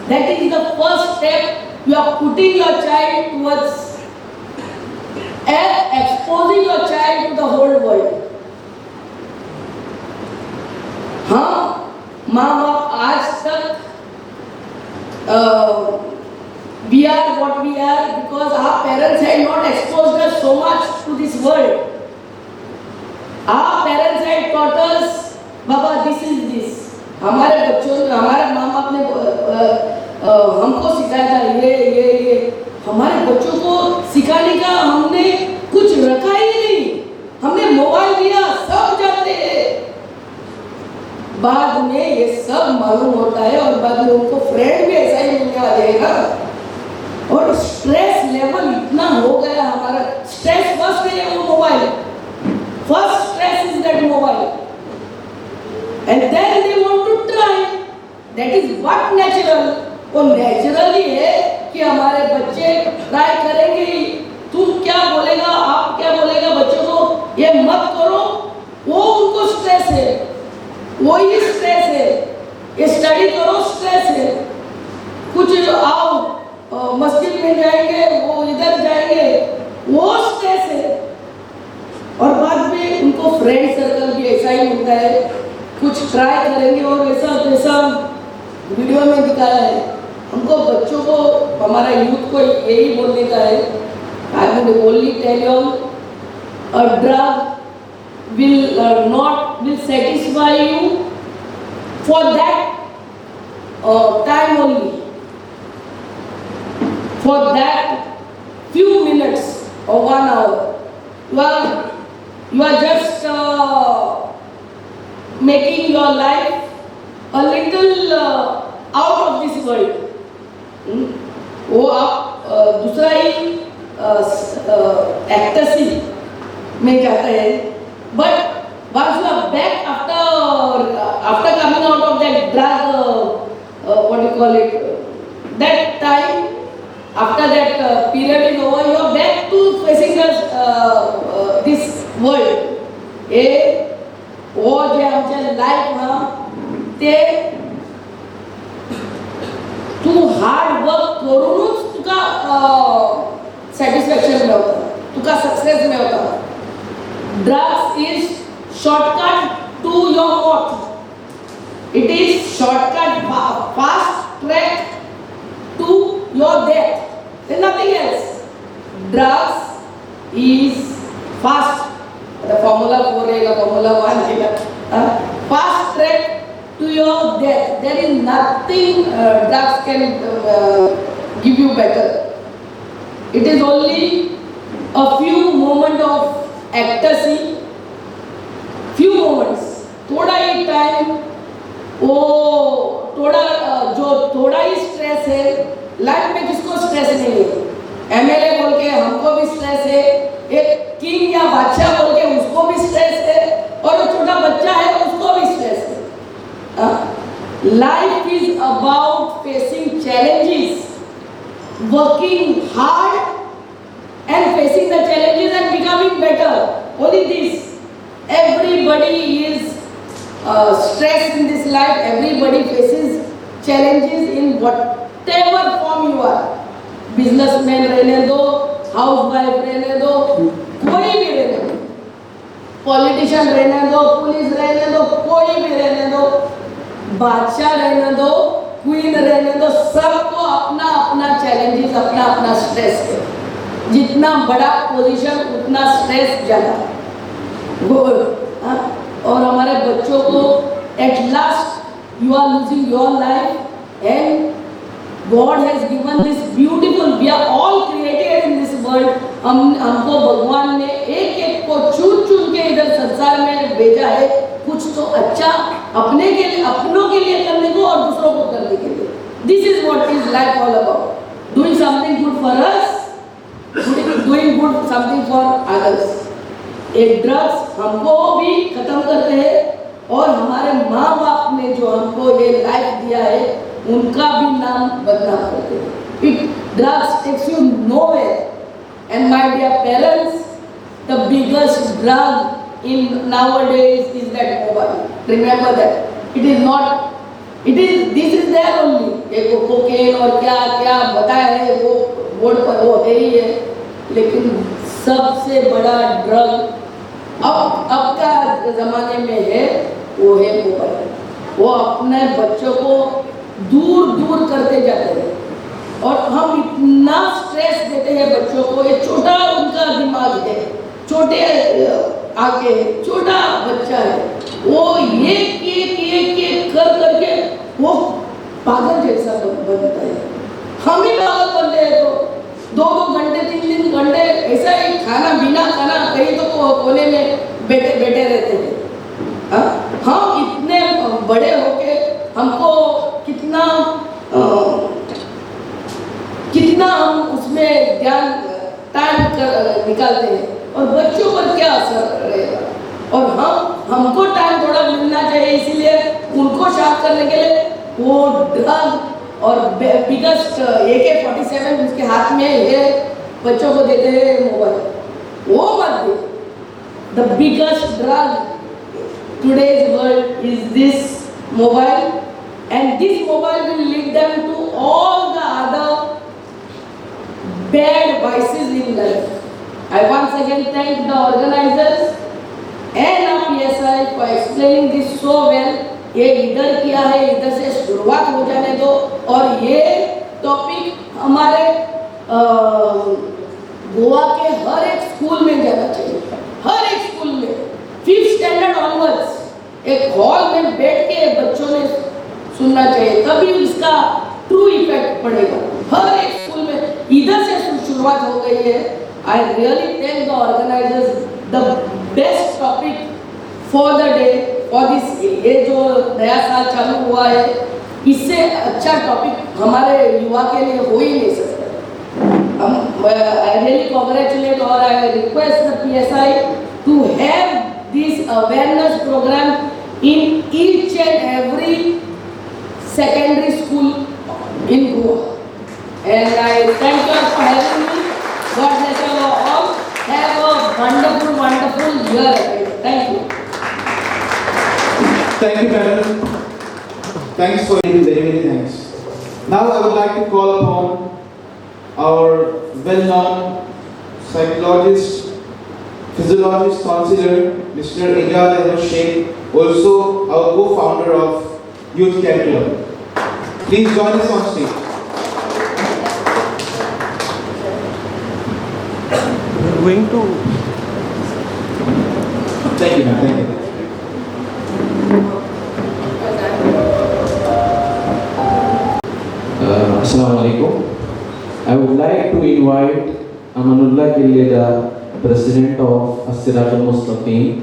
That is the first step you are putting your child towards exposing your child to the whole world. हाँ, माँ बाप आज तक we are what we are because our parents had not exposed us so much to this world. Our parents had taught us, Baba, this is this. हमारे बच्चों ने, हमारे माँ बाप ने हमको सिखाया था ये. हमारे बच्चों को सिखाने का हमने कुछ रखा ही नहीं. हमने मोबाइल दिया, सब जानते हैं. बाद में ये सब मालूम होता है और बाद में उनको फ्रेंड भी ऐसा ही मिलने आ जाएगा. और स्ट्रेस लेवल इतना हो गया हमारा. स्ट्रेस फर्स्ट है वो mobile, first stress is that mobile, and then they want to try, that is what natural. वो नेचुरली है कि हमारे बच्चे ट्राई करेंगे ही। तुम क्या बोलेगा, आप क्या बोलेगा बच्चों को ये मत करो, वो उनको स्ट्रेस है, वो ही स्ट्रेस है। ये स्टडी करो स्ट्रेस है, कुछ आओ मस्जिद में जाएंगे, वो इधर जाएंगे, वो स्ट्रेस है। और बाद में उनको फ्रेंड सर्कल भी ऐसा ही मिलता है, कुछ ट्राई करेंगे और ऐसा जैसा वीडियो में दिखाया है। हमको बच्चों को, हमारा यूथ को यही बोलने का है, I would only tell you a drug will satisfy you for that time only, for that few minutes or 1 hour. You are just making your life a little out of this world. वो आप दूसरा ही ecstasy में जाता है, but once you are back after coming out of that drug, what do you call it, that time, after that period is over, you are back to facing this world. वो जे आमच्या life ना ते तू hard work करूनच तुका satisfaction मेळता, तुका success मेळता. Drugs is shortcut to your what? It is shortcut, fast track to your death. There's nothing else. Drugs is fast. The formula 4 है, formula 1 है. Fast track to your death. There is nothing drugs can give you better. It is only a few moments of ecstasy, few moments, थोड़ा ही time, वो थोड़ा ही stress है। Life में किसको stress नहीं है? एमएलए बोल के हमको भी स्ट्रेस है, एक किंग या बादशाह बोल के उसको भी स्ट्रेस है, और वो छोटा बच्चा है उसको भी स्ट्रेस है। Life is about facing challenges, working hard and facing the challenges and becoming better. Only this. Everybody is stressed in this life. Everybody faces challenges in whatever form you are. Businessman रहने दो, housewife रहने दो, कोई भी रहने दो, politician रहने दो, पुलिस रहने दो, कोई भी रहने दो, बादशाह रहने दो, क्वीन रहने दो, सबको अपना अपना चैलेंजेस, अपना अपना स्ट्रेस है। जितना बड़ा पोजीशन उतना स्ट्रेस ज़्यादा। और हमारे बच्चों को at last you are losing your life and God has given this beautiful, we are all created in this world. हमको भगवान ने एक एक को चुन चुन के इधर संसार में भेजा है, कुछ तो अच्छा अपने के लिए, अपनों के लिए करने को और दूसरों को करने के लिए। This is what is life all about, doing something good for us, doing good something for others. एक ड्रग्स हमको भी खत्म करते हैं और हमारे माँ बाप ने जो हमको ये लाइफ दिया है उनका भी नाम बदनाम करते हैं। It drugs takes you nowhere and my dear parents, the biggest drug in nowadays is that mobile. Remember that. It is not, it is, this is there only. एक कोकेन और क्या क्या बताया है वो बोर्ड पर, वो है ही है, लेकिन सबसे बड़ा ड्रग अब का जमाने में है वो है मोबाइल। वो अपने बच्चों को दूर दूर करते जाते हैं और हम इतना स्ट्रेस देते हैं बच्चों को। ये छोटा उनका दिमाग है, छोटे आगे छोटा बच्चा है, वो ये कर करके वो पागल जैसा बनता है। हम ही पागल बनते हैं, तो 2-2 घंटे 3-3 घंटे ऐसा ही खाना बिना खाना कहीं तो कोने में बैठे रहते हैं। हम इतने बड़े होके हमको कितना हम उसमें ध्यान टाइम निकालते हैं और बच्चों पर क्या असर रहेगा। और हमको टाइम थोड़ा मिलना चाहिए, इसीलिए उनको शार्प करने के लिए वो ड्रग और बिगेस्ट AK-47 उसके हाथ में ये बच्चों को देते हैं मोबाइल, वो मत दे। The biggest drug today's world is this mobile, and this mobile will lead them to all the other bad vices in life. I once again thank the organizers and our PSI for explaining this so well. ये इधर किया है, इधर से शुरुआत हो जाने दो और ये टॉपिक हमारे गोवा के हर एक स्कूल में जाना चाहिए, हर एक स्कूल में 5th स्टैंडर्ड ऑनवर्ड्स एक हॉल में बैठ के बच्चों ने सुनना चाहिए, तभी इसका ट्रू इफेक्ट पड़ेगा। हर एक स्कूल में इधर से शुरुआत हो गई है। I really thank the organisers, the best topic for the day for this. ये जो नया साल चालू हुआ है, इससे अच्छा टॉपिक हमारे युवा के लिए हो ही नहीं सकता। I really congratulate or I request the PSI to have this awareness program in each and every secondary school in Goa. And I thank you for having me. God bless you all. Have a wonderful, wonderful year ahead. Thank you. Thank you, madam. Thanks for being very, very nice. Now I would like to call upon our well-known psychologist, physiologist, counselor, Mr. Ijaz Ahmed Sheikh, also our co-founder of Youth Care Club. Please join us on stage. Going to Thank you, ma'am. Thank you. Assalamu alaikum. I would like to invite Amanullah Gille, the President of As-Siraj Al-Mustaqim,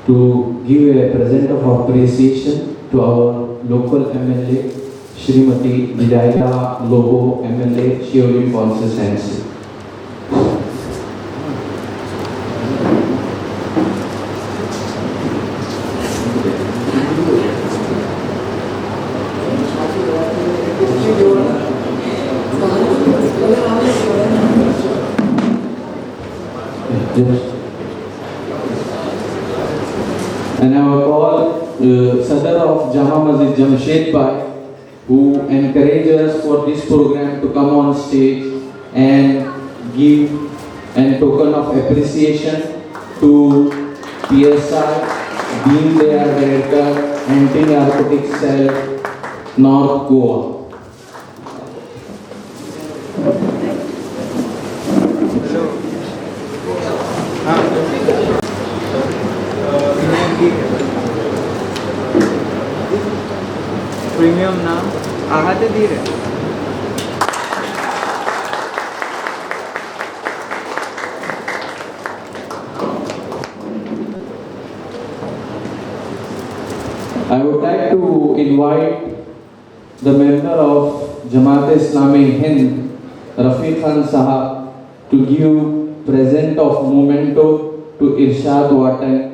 to give a present of appreciation to our local MLA, Shrimati Hidayah Lobo, MLA, Shiolin Constituency. And I will call Sadar of Jama Masjid Jamshed Bhai, who encouraged us for this program to come on stage and give a token of appreciation to PSI, Dean Dayal Director, Anti-Narcotics Cell, North Goa. Premium नाम आहाते धीरे I would like to invite the member of Jamaat Islami Hind, Rafiq Khan Sahab, to give present of memento to Irshad Watan.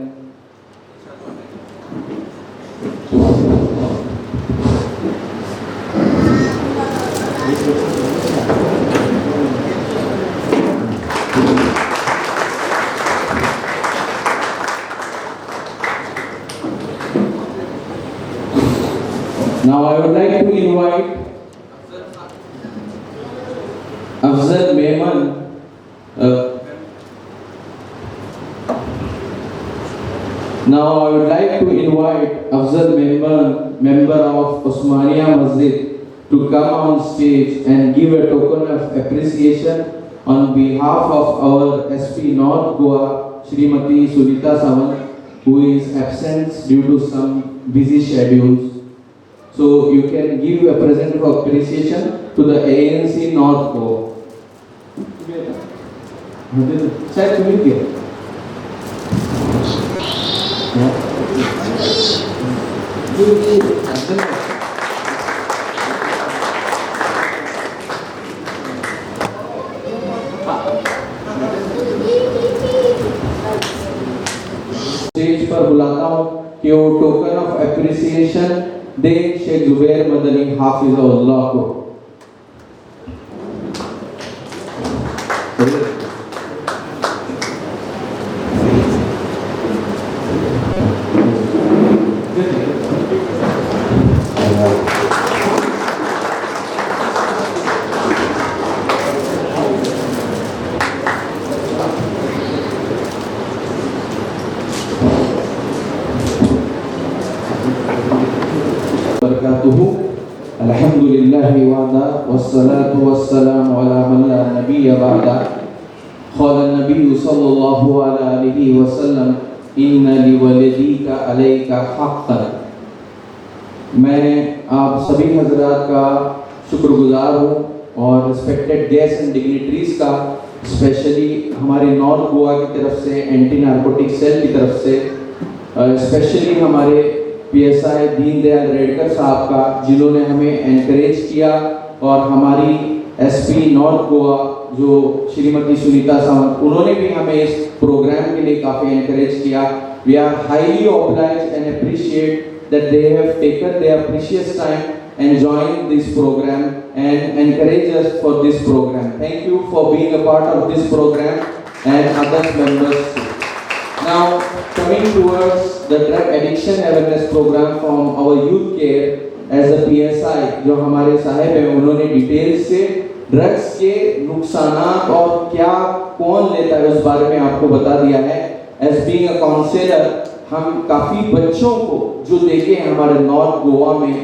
Now I would like to invite Afzal Mehman. Now I would like to invite Afzal Mehman, member of Osmania Masjid, to come on stage and give a token of appreciation on behalf of our SP North Goa, Shrimati Sunita Sawan, who is absent due to some busy schedules. So you can give a present of appreciation to the ANC North Goa. Sir, to you here. बुलाता हूँ कि वो token of appreciation दे शेख जुबैर मदनी हाफिज़हुल्लाह को। अल्हम्दुलिल्लाहि वहदा वस्सलातु वस्सलामु अला मन ला नबिय्य बअदा। क़ाला नबी सल्लल्लाहु अलैहि वसल्लम इन्ना लिवलिदिका अलैका हक़्क़न। मैं आप सभी हजरात का शुक्रगुजार हूँ और रिस्पेक्टेड गेस्ट एंड डिग्निटरीज का, स्पेशली हमारे नॉर्थ गोवा की तरफ से, एंटी नारकोटिक सेल की तरफ से, स्पेशली हमारे PSI दीनदयाल रेडकर साहब का, जिन्होंने हमें एनकरेज किया, और हमारी SP नॉर्थ गोवा जो श्रीमती सुनीता सावंत, उन्होंने भी हमें इस प्रोग्राम के लिए काफ़ी एनकरेज किया। We are highly obliged and appreciate that they have taken their precious time and join this programme and encourage us for this programme. Thank you for being a part of this programme and other members. Now coming towards the drug addiction awareness program from our youth care, as a PSI जो हमारे साहब हैं, उन्होंने detail से drugs के नुकसानात और क्या कौन लेता है उस बारे में आपको बता दिया है। As being a counselor, हम काफ़ी बच्चों को जो देखे हैं हमारे नॉर्थ गोवा में,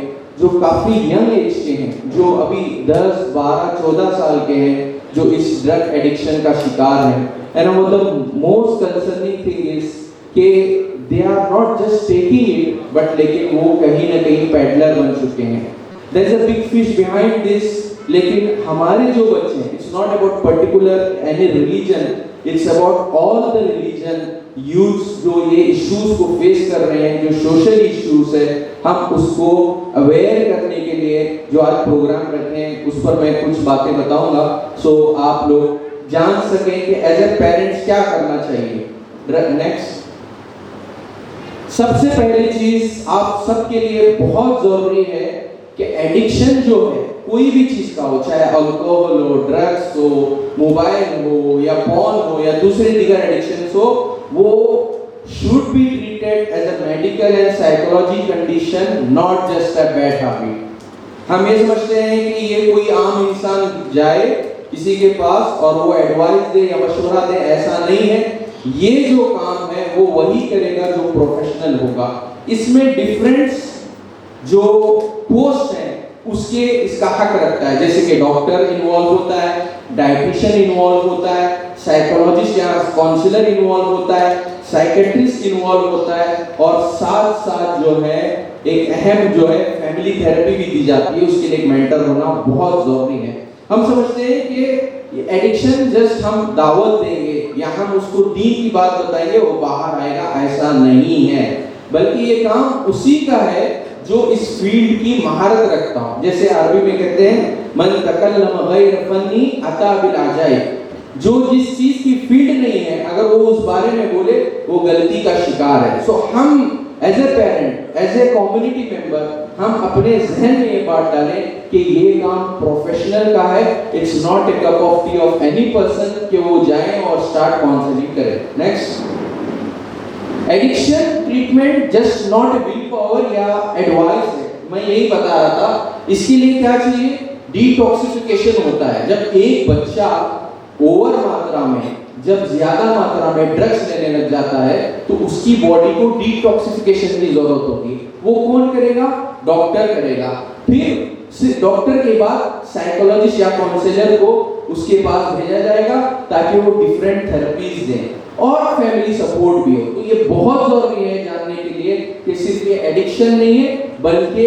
जो काफ़ी यंग एज के हैं, जो अभी 10, 12, 14 साल के हैं, जो इस ड्रग एडिक्शन का शिकार हैं। And the most concerning thing is कि they are not just taking it, but लेकिन वो कहीं ना कहीं पेडलर बन चुके हैं। There is a big fish behind this, लेकिन हमारे जो बच्चे हैं, it's not about particular any religion, it's about all the religion youths जो ये issues को face कर रहे हैं, जो social issues है, हम उसको aware करने के लिए जो आज प्रोग्राम रखे हैं, उस पर मैं कुछ बातें बताऊंगा, so आप लोग जान सकें कि एज ए पेरेंट्स क्या करना चाहिए। नेक्स्ट, सबसे पहली चीज आप सबके लिए बहुत जरूरी है कि एडिक्शन जो है कोई भी चीज का हो, चाहे अल्कोहल हो, ड्रग्स हो, मोबाइल हो या पॉर्न हो या दूसरे दीगर एडिक्शंस हो, वो should be treated as a medical and psychology condition, not just a bad habit. हम ये समझते हैं कि ये कोई आम इंसान जाए किसी के पास और वो एडवाइस दे या मशवरा दे, ऐसा नहीं है। ये जो काम है वो वही करेगा जो प्रोफेशनल होगा। इसमें डिफरेंस जो पोस्ट है उसके इसका हक रखता है, जैसे कि डॉक्टर इन्वॉल्व होता है, डाइटिशियन इन्वॉल्व होता है, साइकोलॉजिस्ट या काउंसलर इन्वॉल्व होता है, साइकेट्रिस्ट इन्वॉल्व होता है, और साथ साथ जो है एक अहम जो है फैमिली थेरेपी भी दी जाती है, उसके लिए एक मेंटर होना बहुत जरूरी है। हम समझते हैं कि एडिक्शन जस्ट हम दावत देंगे या हम उसको दीन की बात बताएंगे वो बाहर आएगा, ऐसा नहीं है, बल्कि ये काम उसी का है जो इस फील्ड की महारत रखता हो। जैसे अरबी में कहते हैं मन तकल्लम गैर फन्नी अता बिल अजाइब, जो जिस चीज की फील्ड नहीं है अगर वो उस बारे में बोले वो गलती का शिकार है। सो हम as a parent, as a community member, हम अपने जहन में ये बात डालें कि ये काम प्रोफेशनल का है, it's not a cup of T of any person कि वो जाए और स्टार्ट काउंसलिंग करें। Next, addiction treatment just not a will power या एडवाइस है, मैं यही बता रहा था। इसके लिए क्या चाहिए? डिटॉक्सिफिकेशन होता है। जब एक बच्चा ओवर मात्रा में, जब ज्यादा मात्रा में ड्रग्स लेने लग जाता है तो उसकी बॉडी को डिटॉक्सिफिकेशन की जरूरत होती है। वो कौन करेगा? डॉक्टर करेगा। फिर डॉक्टर के बाद साइकोलॉजिस्ट या काउंसलर को उसके पास भेजा जाएगा ताकि वो डिफरेंट थेरेपीज दें और फैमिली सपोर्ट भी हो। तो ये बहुत जरूरी है जानने के लिए कि सिर्फ ये एडिक्शन नहीं है, बल्कि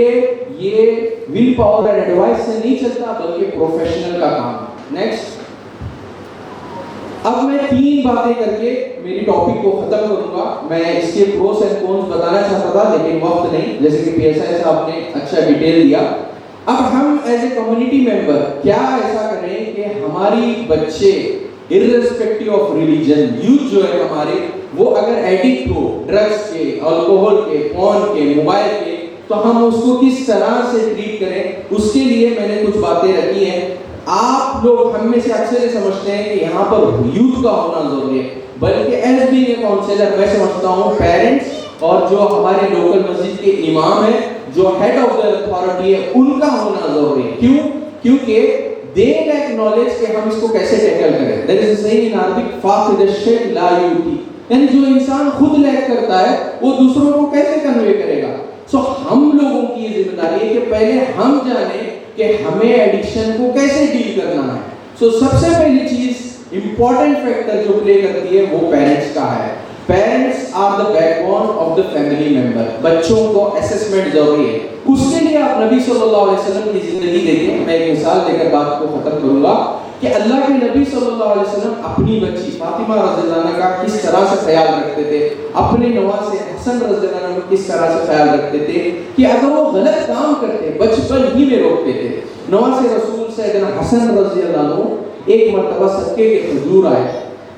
ये विल पावर और एडवाइस से नहीं चलता, बल्कि प्रोफेशनल का काम। नेक्स्ट, अब मैं 3 बातें करके मेरी टॉपिक को खत्म करूंगा। मैं इसके प्रोस एंड कॉन्स बताना चाहता था लेकिन वक्त नहीं, जैसे कि PSI साहब ने अच्छा डिटेल दिया। अब हम एज ए कम्युनिटी मेंबर क्या ऐसा करें कि हमारी बच्चे इर्रेस्पेक्टिव ऑफ रिलीजन, यूथ जो है हमारे, वो अगर एडिक्ट हो ड्रग्स के, अल्कोहल के, फोन के, मोबाइल के, तो हम उसको किस तरह से ट्रीट करें, उसके लिए मैंने कुछ बातें रखी हैं। आप लोग हम में से अक्सर ये समझते हैं कि यहाँ पर यूथ का होना जरूरी है, बल्कि एज बी ए काउंसलर मैं समझता हूँ पेरेंट्स और जो हमारे लोकल मस्जिद के इमाम है, जो हेड ऑफ द अथॉरिटी है, उनका होना जरूरी है। क्यों? क्योंकि दे लैक नॉलेज कि हम इसको कैसे टैकल करें। That is saying in Arabic फाक़िद अश-शै ला युती, यानी जो इंसान खुद लैक करता है वो दूसरों को कैसे कन्वे करेगा। सो हम लोगों की ये जिम्मेदारी है कि पहले हम जाने कि हमें एडिक्शन को कैसे डील करना है। सो सबसे पहली चीज इंपॉर्टेंट फैक्टर जो प्ले करती है वो पेरेंट्स का है। Parents are the backbone of the family member. बच्चों को असेसमेंट जरूरी है, उसके लिए आप नबी सल्लल्लाहु अलैहि वसल्लम की जिंदगी देखें। मैं एक मिसाल देकर बात को खत्म करूंगा कि अल्लाह के नबी सल्लल्लाहु अलैहि वसल्लम अपनी बच्ची फातिमा रज़ियल्लाहु अन्हा का किस तरह से ख्याल रखते थे, अपने नवासे हसन रज़ियल्लाहु अन्हु का किस तरह से ख्याल रखते थे कि अगर वो गलत काम करते बचपन ही में रोकते थे। नवासे रसूल सैयदना हसन रज़ियल्लाहु अन्हु एक मर्तबा सदके के खजूर आए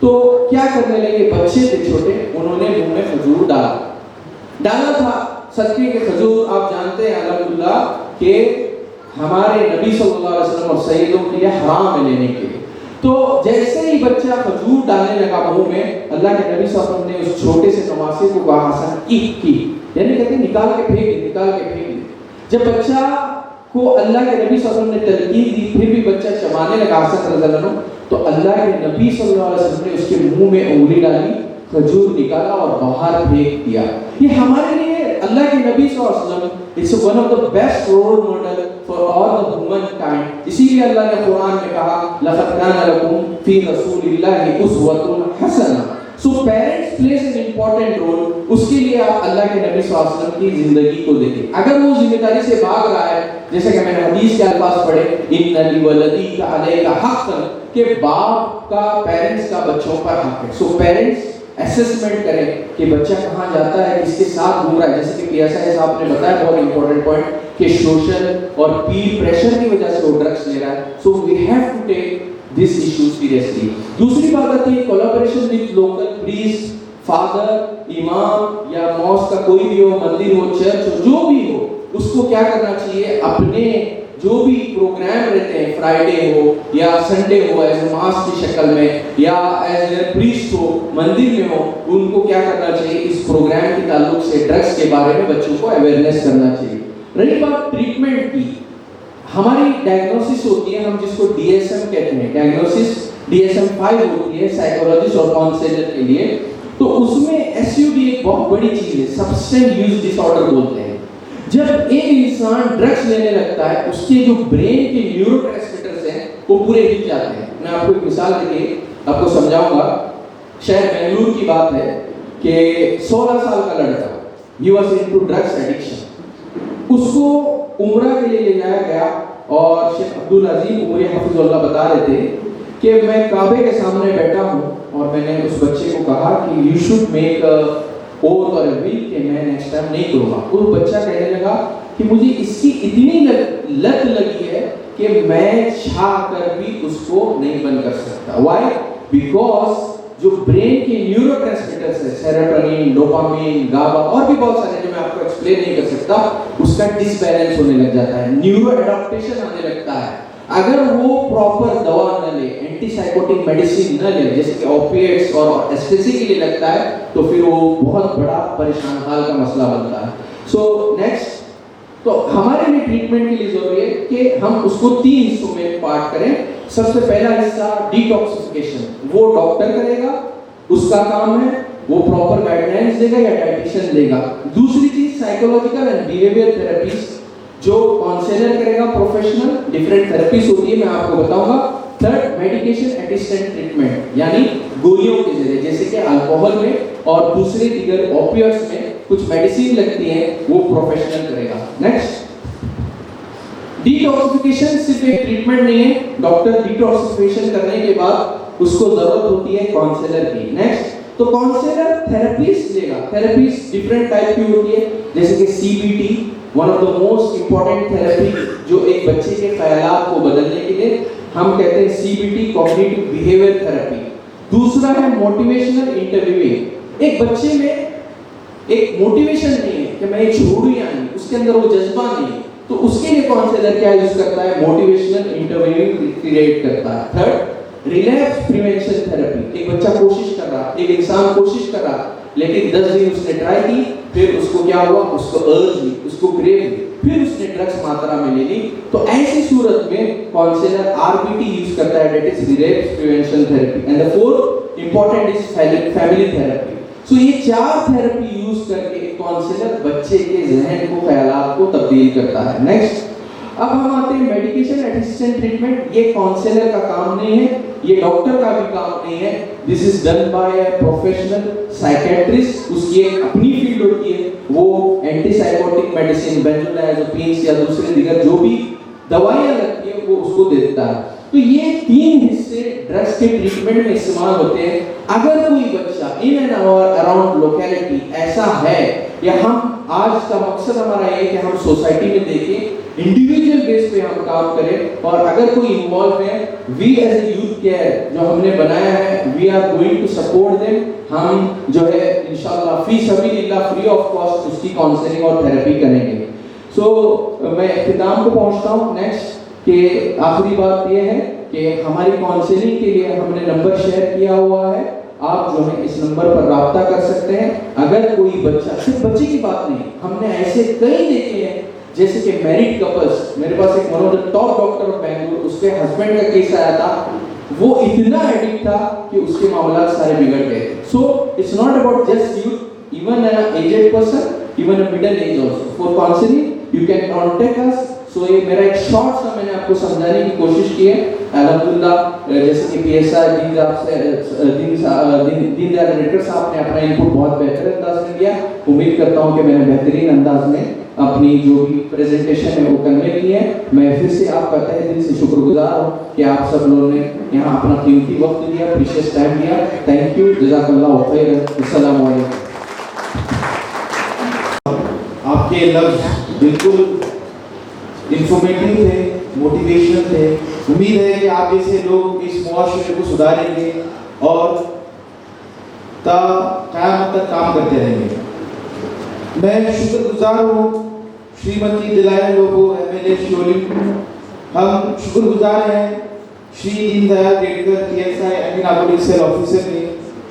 तो क्या करने लगे, बच्चे थे छोटे, उन्होंने मुंह में खजूर डाला था। सदके के खजूर आप जानते हैं अल्हम्दुलिल्लाह कि हमारे नबी सल्लल्लाहु अलैहि वसल्लम और सैयदों के लिए हराम है लेने के लिए। तो जैसे ही बच्चा खजूर डालने लगा मुंह में, अल्लाह के नबी सल्लल्लाहु अलैहि वसल्लम ने उस छोटे से नवासे को कहा हसन की, यानी कहते निकाल के फेंक दे। जब बच्चा को अल्लाह के नबी सल्लल्लाहु अलैहि वसल्लम ने तलकीन दी, फिर भी बच्चा चबाने लगा हसन रज़ियल्लाहु अन्हु, तो अल्लाह के नबी सल्लल्लाहु अलैहि वसल्लम ने उसके मुंह में उंगली डाली, खजूर निकाला और बाहर फेंक दिया। ये हमारे लिए अल्लाह के नबी सल्लल्लाहु अलैहि वसल्लम it's one of the best role model for all the humankind. इसीलिए अल्लाह ने कुरान में कहा लक़द काना लकुम फी रसूलिल्लाहि उस्वतुन हसना। So parents place an important role. उसके लिए आप अल्लाह के नबी सल्लल्लाहु अलैहि वसल्लम की जिंदगी को देखें। अगर वो जिम्मेदारी से भाग रहा है, जैसे कि मैंने हदीस के अल्फाज पढ़े, इन्ना लिवलदीका अलैका हक़्क़न, कि बाप का, पेरेंट्स का बच्चों पर हक है। सो पेरेंट्स असेसमेंट करें कि बच्चा कहाँ जाता है, किसके साथ घूम रहा है। जैसे कि पीएसआई साहब ने बताया बहुत इंपॉर्टेंट पॉइंट कि सोशल और पीर प्रेशर की वजह से वो ड्रग्स ले रहा है। So we have to take this issue seriously. दूसरी बात आती है collaboration with local priest, father, इमाम या मॉस्क का कोई भी हो, मंदिर हो, चर्च हो, जो भी हो, उसको क्या करना चाहिए, अपने जो भी प्रोग्राम रहते हैं, फ्राइडे हो या संडे हो एज ए मास की शक्ल में या एज ए प्रीस्ट हो, मंदिर में हो, उनको क्या करना चाहिए, इस प्रोग्राम के ताल्लुक से ड्रग्स के बारे में बच्चों को अवेयरनेस करना चाहिए। रही बात ट्रीटमेंट की, हमारी डायग्नोसिस होती है, हम जिसको डीएसएम कहते हैं, डायग्नोसिस डीएसएम 5 होती है साइकोलॉजिस्ट और काउंसलर के लिए। तो उसमें एसयूडी एक बहुत बड़ी चीज है, सब्सटेंस यूज डिसऑर्डर बोलते हैं। जब एक इंसान ड्रग्स लेने लगता है, उसके जो ब्रेन के न्यूरोट्रांसमीटर्स हैं वो पूरे हिल जाते हैं। मैं आपको एक मिसाल देके आपको समझाऊंगा। शहर बेंगलुरु की बात है कि 16 साल का लड़का, he was into drugs addiction. उसको उम्रा के लिए ले जाया गया और शेख अब्दुल अजीम उमरी हफिजुल्लाह बता रहे थे कि मैं काबे के सामने बैठा हूँ और मैंने उस बच्चे को कहा कि यू शुड मेक ओथ और विल कि मैं नेक्स्ट टाइम नहीं करूँगा। वो बच्चा कहने लगा कि मुझे इसकी इतनी लत लगी है कि मैं चाह कर भी उसको नहीं बंद कर सकता। व्हाई? बिकॉज जो ब्रेन के न्यूरोट्रांसमीटर्स है, सेरोटोनिन, डोपामिन, गाबा और भी बहुत सारे जो मैं आपको एक्सप्लेन नहीं कर सकता, उसका डिसबैलेंस होने लग जाता है, न्यूरो एडाप्टेशन आने लगता है। अगर वो प्रॉपर दवा न ले, एंटीसाइकोटिक मेडिसिन न ले, जैसे कि ओपिएट्स और एस्टेसी के लिए लगता है, तो फिर वो बहुत बड़ा परेशान हाल का मसला बनता है। सो नेक्स्ट, तो हमारे लिए ट्रीटमेंट के लिए जरूरी है कि हम उसको 3 हिस्सों में पार्ट करें। सबसे पहला हिस्सा डिटॉक्सिफिकेशन, वो डॉक्टर करेगा, उसका काम है, वो प्रॉपर गाइडलाइंस देगा या डाइटिशियन देगा। दूसरी चीज साइकोलॉजिकल एंड बिहेवियर थेरेपीज, जो काउंसलर करेगा, प्रोफेशनल डिफरेंट थेरेपीज होती है, मैं आपको बताऊंगा। थर्ड, मेडिकेशन असिस्टेंट ट्रीटमेंट, यानी गोलियों के जरिए, जैसे कि अल्कोहल में और दूसरे दीगर ओपिएट्स में कुछ मेडिसिन लगती है, वो प्रोफेशनल करेगा। नेक्स्ट, डिटॉक्सिफिकेशन सिर्फ एक ट्रीटमेंट नहीं है, डॉक्टर डिटॉक्सिफिकेशन करने के बाद उसको जरूरत होती है काउंसलर की। नेक्स्ट, तो काउंसलर थेरेपीज लेगा। थेरेपीज डिफरेंट टाइप की होती है, जैसे कि CBT, one of the most important therapy जो एक बच्चे के ख्यालात को बदलने के लिए हम कहते हैं सीबीटी, कॉग्निटिव बिहेवियर थेरेपी। दूसरा है मोटिवेशनल इंटरव्यूइंग। एक बच्चे में एक मोटिवेशन नहीं है कि मैं ये छोड़ूं या नहीं, उसके अंदर वो जज्बा नहीं है, तो उसके लिए काउंसलर क्या यूज करता है? मोटिवेशनल इंटरव्यूइंग क्रिएट करता है। Third, relapse prevention therapy. एक बच्चा कोशिश कर रहा, एक इंसान कोशिश कर रहा, लेकिन 10 दिन उसने ट्राई की, फिर उसको क्या हुआ? उसको अर्ज हुई, उसको क्रेव हुई, फिर उसने ड्रग्स मात्रा में ले ली, तो ऐसी सूरत में काउंसलर आरबीटी यूज करता है, that is relapse prevention therapy. And the fourth important is family therapy. So ये 4 थेरेपी यूज करके काउंसलर बच्चे के जहन को, ख्यालात को तब्दील करता है। नेक्स्ट, अब हम आते हैं मेडिकेशन असिस्टेंट ट्रीटमेंट। ये काउंसलर का काम नहीं है, ये डॉक्टर का भी काम नहीं है। This is done by a professional psychiatrist. उसकी एक अपनी फील्ड होती है, वो एंटीसाइकोटिक मेडिसिन, बेंजोडाइजेपिन्स या दूसरे दिगर जो भी दवाइयां लगती है वो उसको देता है। तो ये 3 हिस्से ड्रग्स के ट्रीटमेंट में इस्तेमाल होते हैं। अगर कोई बच्चा इन एंड अराउंड लोकेलिटी ऐसा है, या हम आज का मकसद हमारा ये है कि हम सोसाइटी में देखें, इंडिविजुअल बेस पे हम काम करें, और अगर कोई इन्वॉल्व है, we as a youth care जो हमने बनाया है, we are going to support them. हम जो है इंशाल्लाह फी सबीलिल्लाह फ्री ऑफ कॉस्ट उसकी काउंसलिंग और थेरेपी करेंगे। सो मैं इख्तिताम को पहुंचता हूं। नेक्स्ट के आखिरी बात यह है कि हमारी काउंसलिंग के लिए हमने नंबर शेयर किया हुआ है, आप जो है इस नंबर पर राब्ता कर सकते हैं। अगर कोई बच्चा, सिर्फ बच्चे की बात नहीं, हमने ऐसे कई देखे हैं जैसे कि मैरिड कपल्स, मेरे पास एक one of the top doctor of Bangalore, उसके हस्बैंड का केस आया था, वो इतना एडिक्ट था कि उसके मामला सारे बिगड़ गए। So it's not about just youth, even an aged person, even a middle age also. For counselling you can contact us. So ये मेरा एक शॉर्ट सा मैंने आपको समझाने की कोशिश की है। अल्हम्दुलिल्लाह जैसे कि पीएसआई दीनदयाल रेड्डी साहब ने अपना इनपुट बहुत बेहतर अंदाज में दिया। उम्मीद करता हूं कि मैंने बेहतरीन अंदाज में अपनी जो भी प्रेजेंटेशन है वो कन्वे की है। मैं फिर से आपका तहे दिल से शुक्रगुजार हूं कि आप सब लोगों ने यहाँ अपना कीमती वक्त दिया, प्रीशियस टाइम दिया। थैंक यू, जज़ाकल्लाहु खैरन। अस्सलामु अलैकुम। आपके लफ्ज़ बिल्कुल इंफॉर्मेटिव थे, मोटिवेशनल थे। उम्मीद है कि आप जैसे लोग इस मुआशरे को सुधारेंगे और क़यामत तक काम करते रहेंगे। मैं शुक्रगुजार हूँ श्रीमती दिलाया लोगो MLA शियोली। हम शुक्रगुजार हैं Shri Deendayal Redkar PSI Aminabad cell officer के।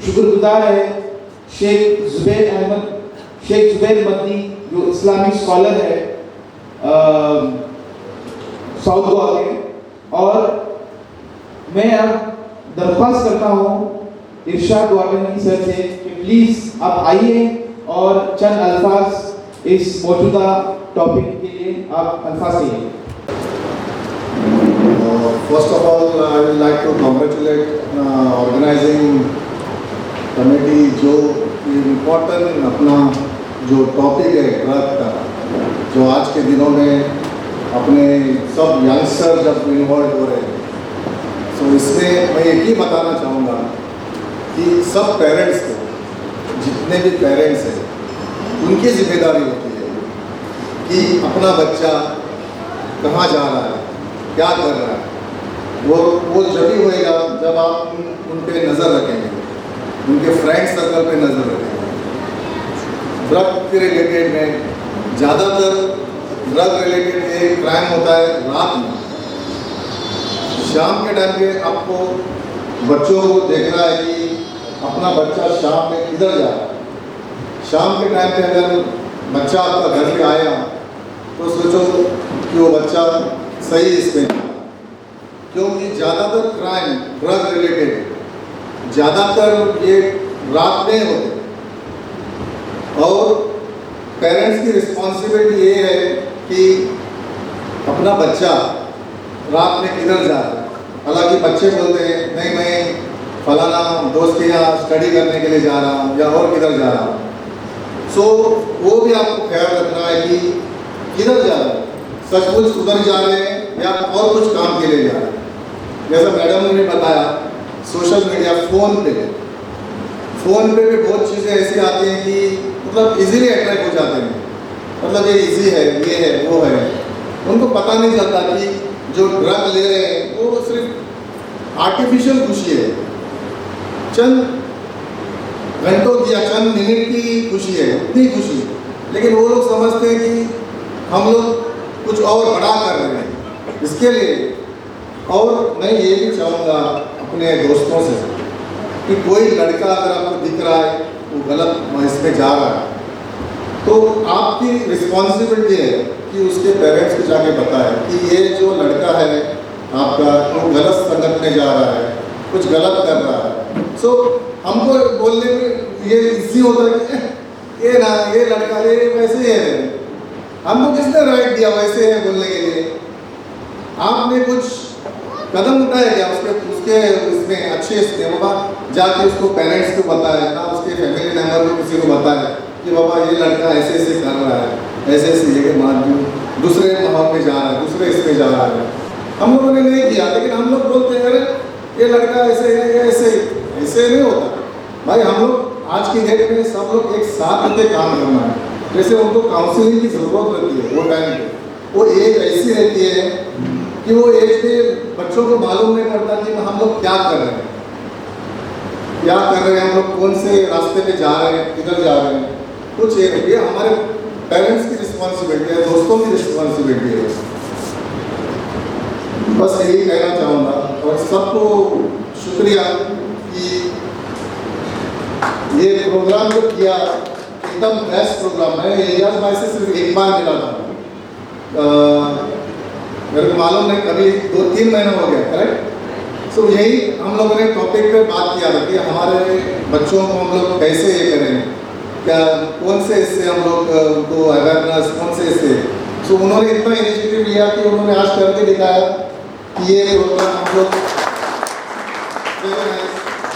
शुक्रगुजार है शेख जुबैर मदनी जो इस्लामिक स्कॉलर है साउथ गोवा के। और मैं अब दरख्वास्त करता हूँ इरशाद वारनी सर से कि प्लीज़ आप आइए और चंद अल्फाज इस मौजूदा टॉपिक के लिए आप अल्फाज कहिए। First of all, I would like to congratulate organizing committee जो इम्पोर्टेंट अपना जो टॉपिक है ड्रग का, जो आज के दिनों में अपने सब यंगस्टर जब इन्वॉल्व हो रहे हैं, तो इसमें मैं एक ही बताना चाहूँगा कि सब पेरेंट्स को, जितने भी पेरेंट्स हैं, उनकी जिम्मेदारी होती है कि अपना बच्चा कहाँ जा रहा है, क्या कर रहा है। वो जब ही होएगा जब आप उन पे नज़र रखेंगे, उनके फ्रेंड सर्कल पे नज़र रखेंगे। ड्रग के रिलेटेड में ज़्यादातर ड्रग रिलेटेड ये क्राइम होता है रात में। शाम के टाइम पे आपको बच्चों को देखना है कि अपना बच्चा शाम में किधर जा रहा है। शाम के टाइम पे अगर बच्चा आपका घर पे आया तो सोचो कि वो बच्चा सही इसमें, क्योंकि ज़्यादातर क्राइम ड्रग रिलेटेड ज़्यादातर ये रात में होते। और पेरेंट्स की रिस्पॉन्सिबिलिटी ये है कि अपना बच्चा रात में किधर जा रहा है। हालांकि बच्चे बोलते हैं नहीं मैं फलाना दोस्त के यहाँ स्टडी करने के लिए जा रहा हूँ या और किधर जा रहा हूँ। सो वो भी आपको ख्याल रखना है कि किधर जा रहे हैं, सचमुच उधर जा रहे हैं या और कुछ काम के लिए जा रहे हैं। जैसा मैडम ने बताया सोशल मीडिया, फ़ोन पे भी बहुत चीज़ें ऐसी आती हैं कि मतलब इजीली अट्रैक्ट हो जाते हैं, मतलब ये इजी है, ये है, वो है। उनको पता नहीं चलता कि जो ड्रग ले रहे हैं वो सिर्फ आर्टिफिशियल खुशी है, चंद घंटों की या चंद मिनट की खुशी है, इतनी खुशी, लेकिन वो लोग समझते हैं कि हम लोग कुछ और बड़ा कर रहे हैं इसके लिए। और मैं ये भी चाहूँगा अपने दोस्तों से कि कोई लड़का अगर आपको दिख रहा है वो गलत इसमें जा रहा है, तो आपकी रिस्पॉन्सिबिलिटी है कि उसके पेरेंट्स को जाके बताएं कि ये जो लड़का है आपका वो गलत संगत में जा रहा है, कुछ गलत कर रहा है। सो हमको बोलने में ये इजी होता है कि ये ना ये लड़का ये वैसे ही है, हमको किसने राइट दिया वैसे है बोलने के लिए? आपने कुछ कदम उठाया क्या उसके इसमें अच्छे से बाबा जाके उसको पेरेंट्स को बताए ना, उसके फैमिली मेम्बर को किसी को बताए कि बाबा ये लड़का ऐसे ऐसे कर रहा है, ऐसे ऐसे जगह मार दूसरे माहौल में जा रहा है, दूसरे इसमें जा रहा है। हम लोगों ने नहीं किया, लेकिन हम लोग बोलते हैं अरे ये लड़का ऐसे है, ये ऐसे ऐसे नहीं होता भाई। हम लोग आज की डेट में सब लोग एक साथ मिलकर काम करना है। जैसे उनको काउंसलिंग की ज़रूरत रहती है, वो टाइम पे वो एज ऐसी रहती है कि वो एज पे बच्चों को मालूम नहीं पड़ता कि हम लोग क्या कर रहे हैं, क्या कर रहे हैं, हम लोग कौन से रास्ते पे जा रहे हैं, किधर जा रहे हैं। कुछ ये हमारे पेरेंट्स की रिस्पॉन्सिबिलिटी है, दोस्तों की रिस्पॉन्सिबिलिटी है। बस यही कहना चाहूँगा और सबको शुक्रिया कि ये प्रोग्राम जो किया एकदम बेस्ट प्रोग्राम है। एजाज भाई से सिर्फ एक बार मिला था, मेरे को मालूम नहीं कभी 2-3 महीना हो गया, करेक्ट। सो यही हम लोगों ने टॉपिक पे बात किया था कि हमारे बच्चों को हम लोग कैसे ये करें, क्या कौन से इससे हम लोग उनको अवेयरनेस कौन से इससे। सो उन्होंने इतना इनिशिएटिव लिया कि उन्होंने आज करके दिखाया कि ये प्रोग्राम हम लोग।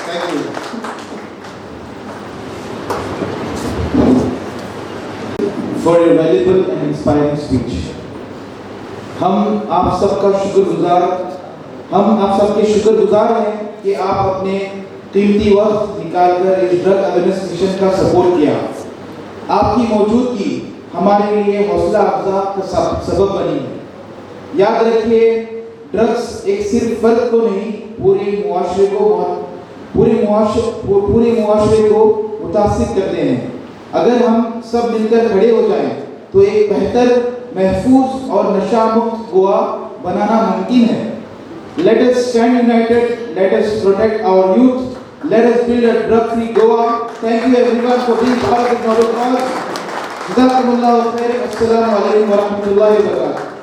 Thank you. For your valuable and inspiring speech. हम आप सबके शुक्रगुजार हैं कि आप अपने कीमती वक्त निकालकर इस ड्रग अवेयरनेस मिशन का सपोर्ट किया। आपकी मौजूदगी हमारे लिए हौसला अफजा का सबब बनी है। याद रखिए, ड्रग्स एक सिर्फ फर्द को नहीं पूरे मुआशरे को मुतासिर करते हैं। अगर हम सब मिलकर खड़े हो जाएं तो एक बेहतर, महफूज और नशा मुक्त गोवा बनाना मुमकिन है। Let us stand united, let us protect our youth, let us build a drug-free Goa. Thank you everyone for being part of this noble cause. Jazakumullahu khairan. Assalamu alaikum wa rahmatullahi wa barakatuh.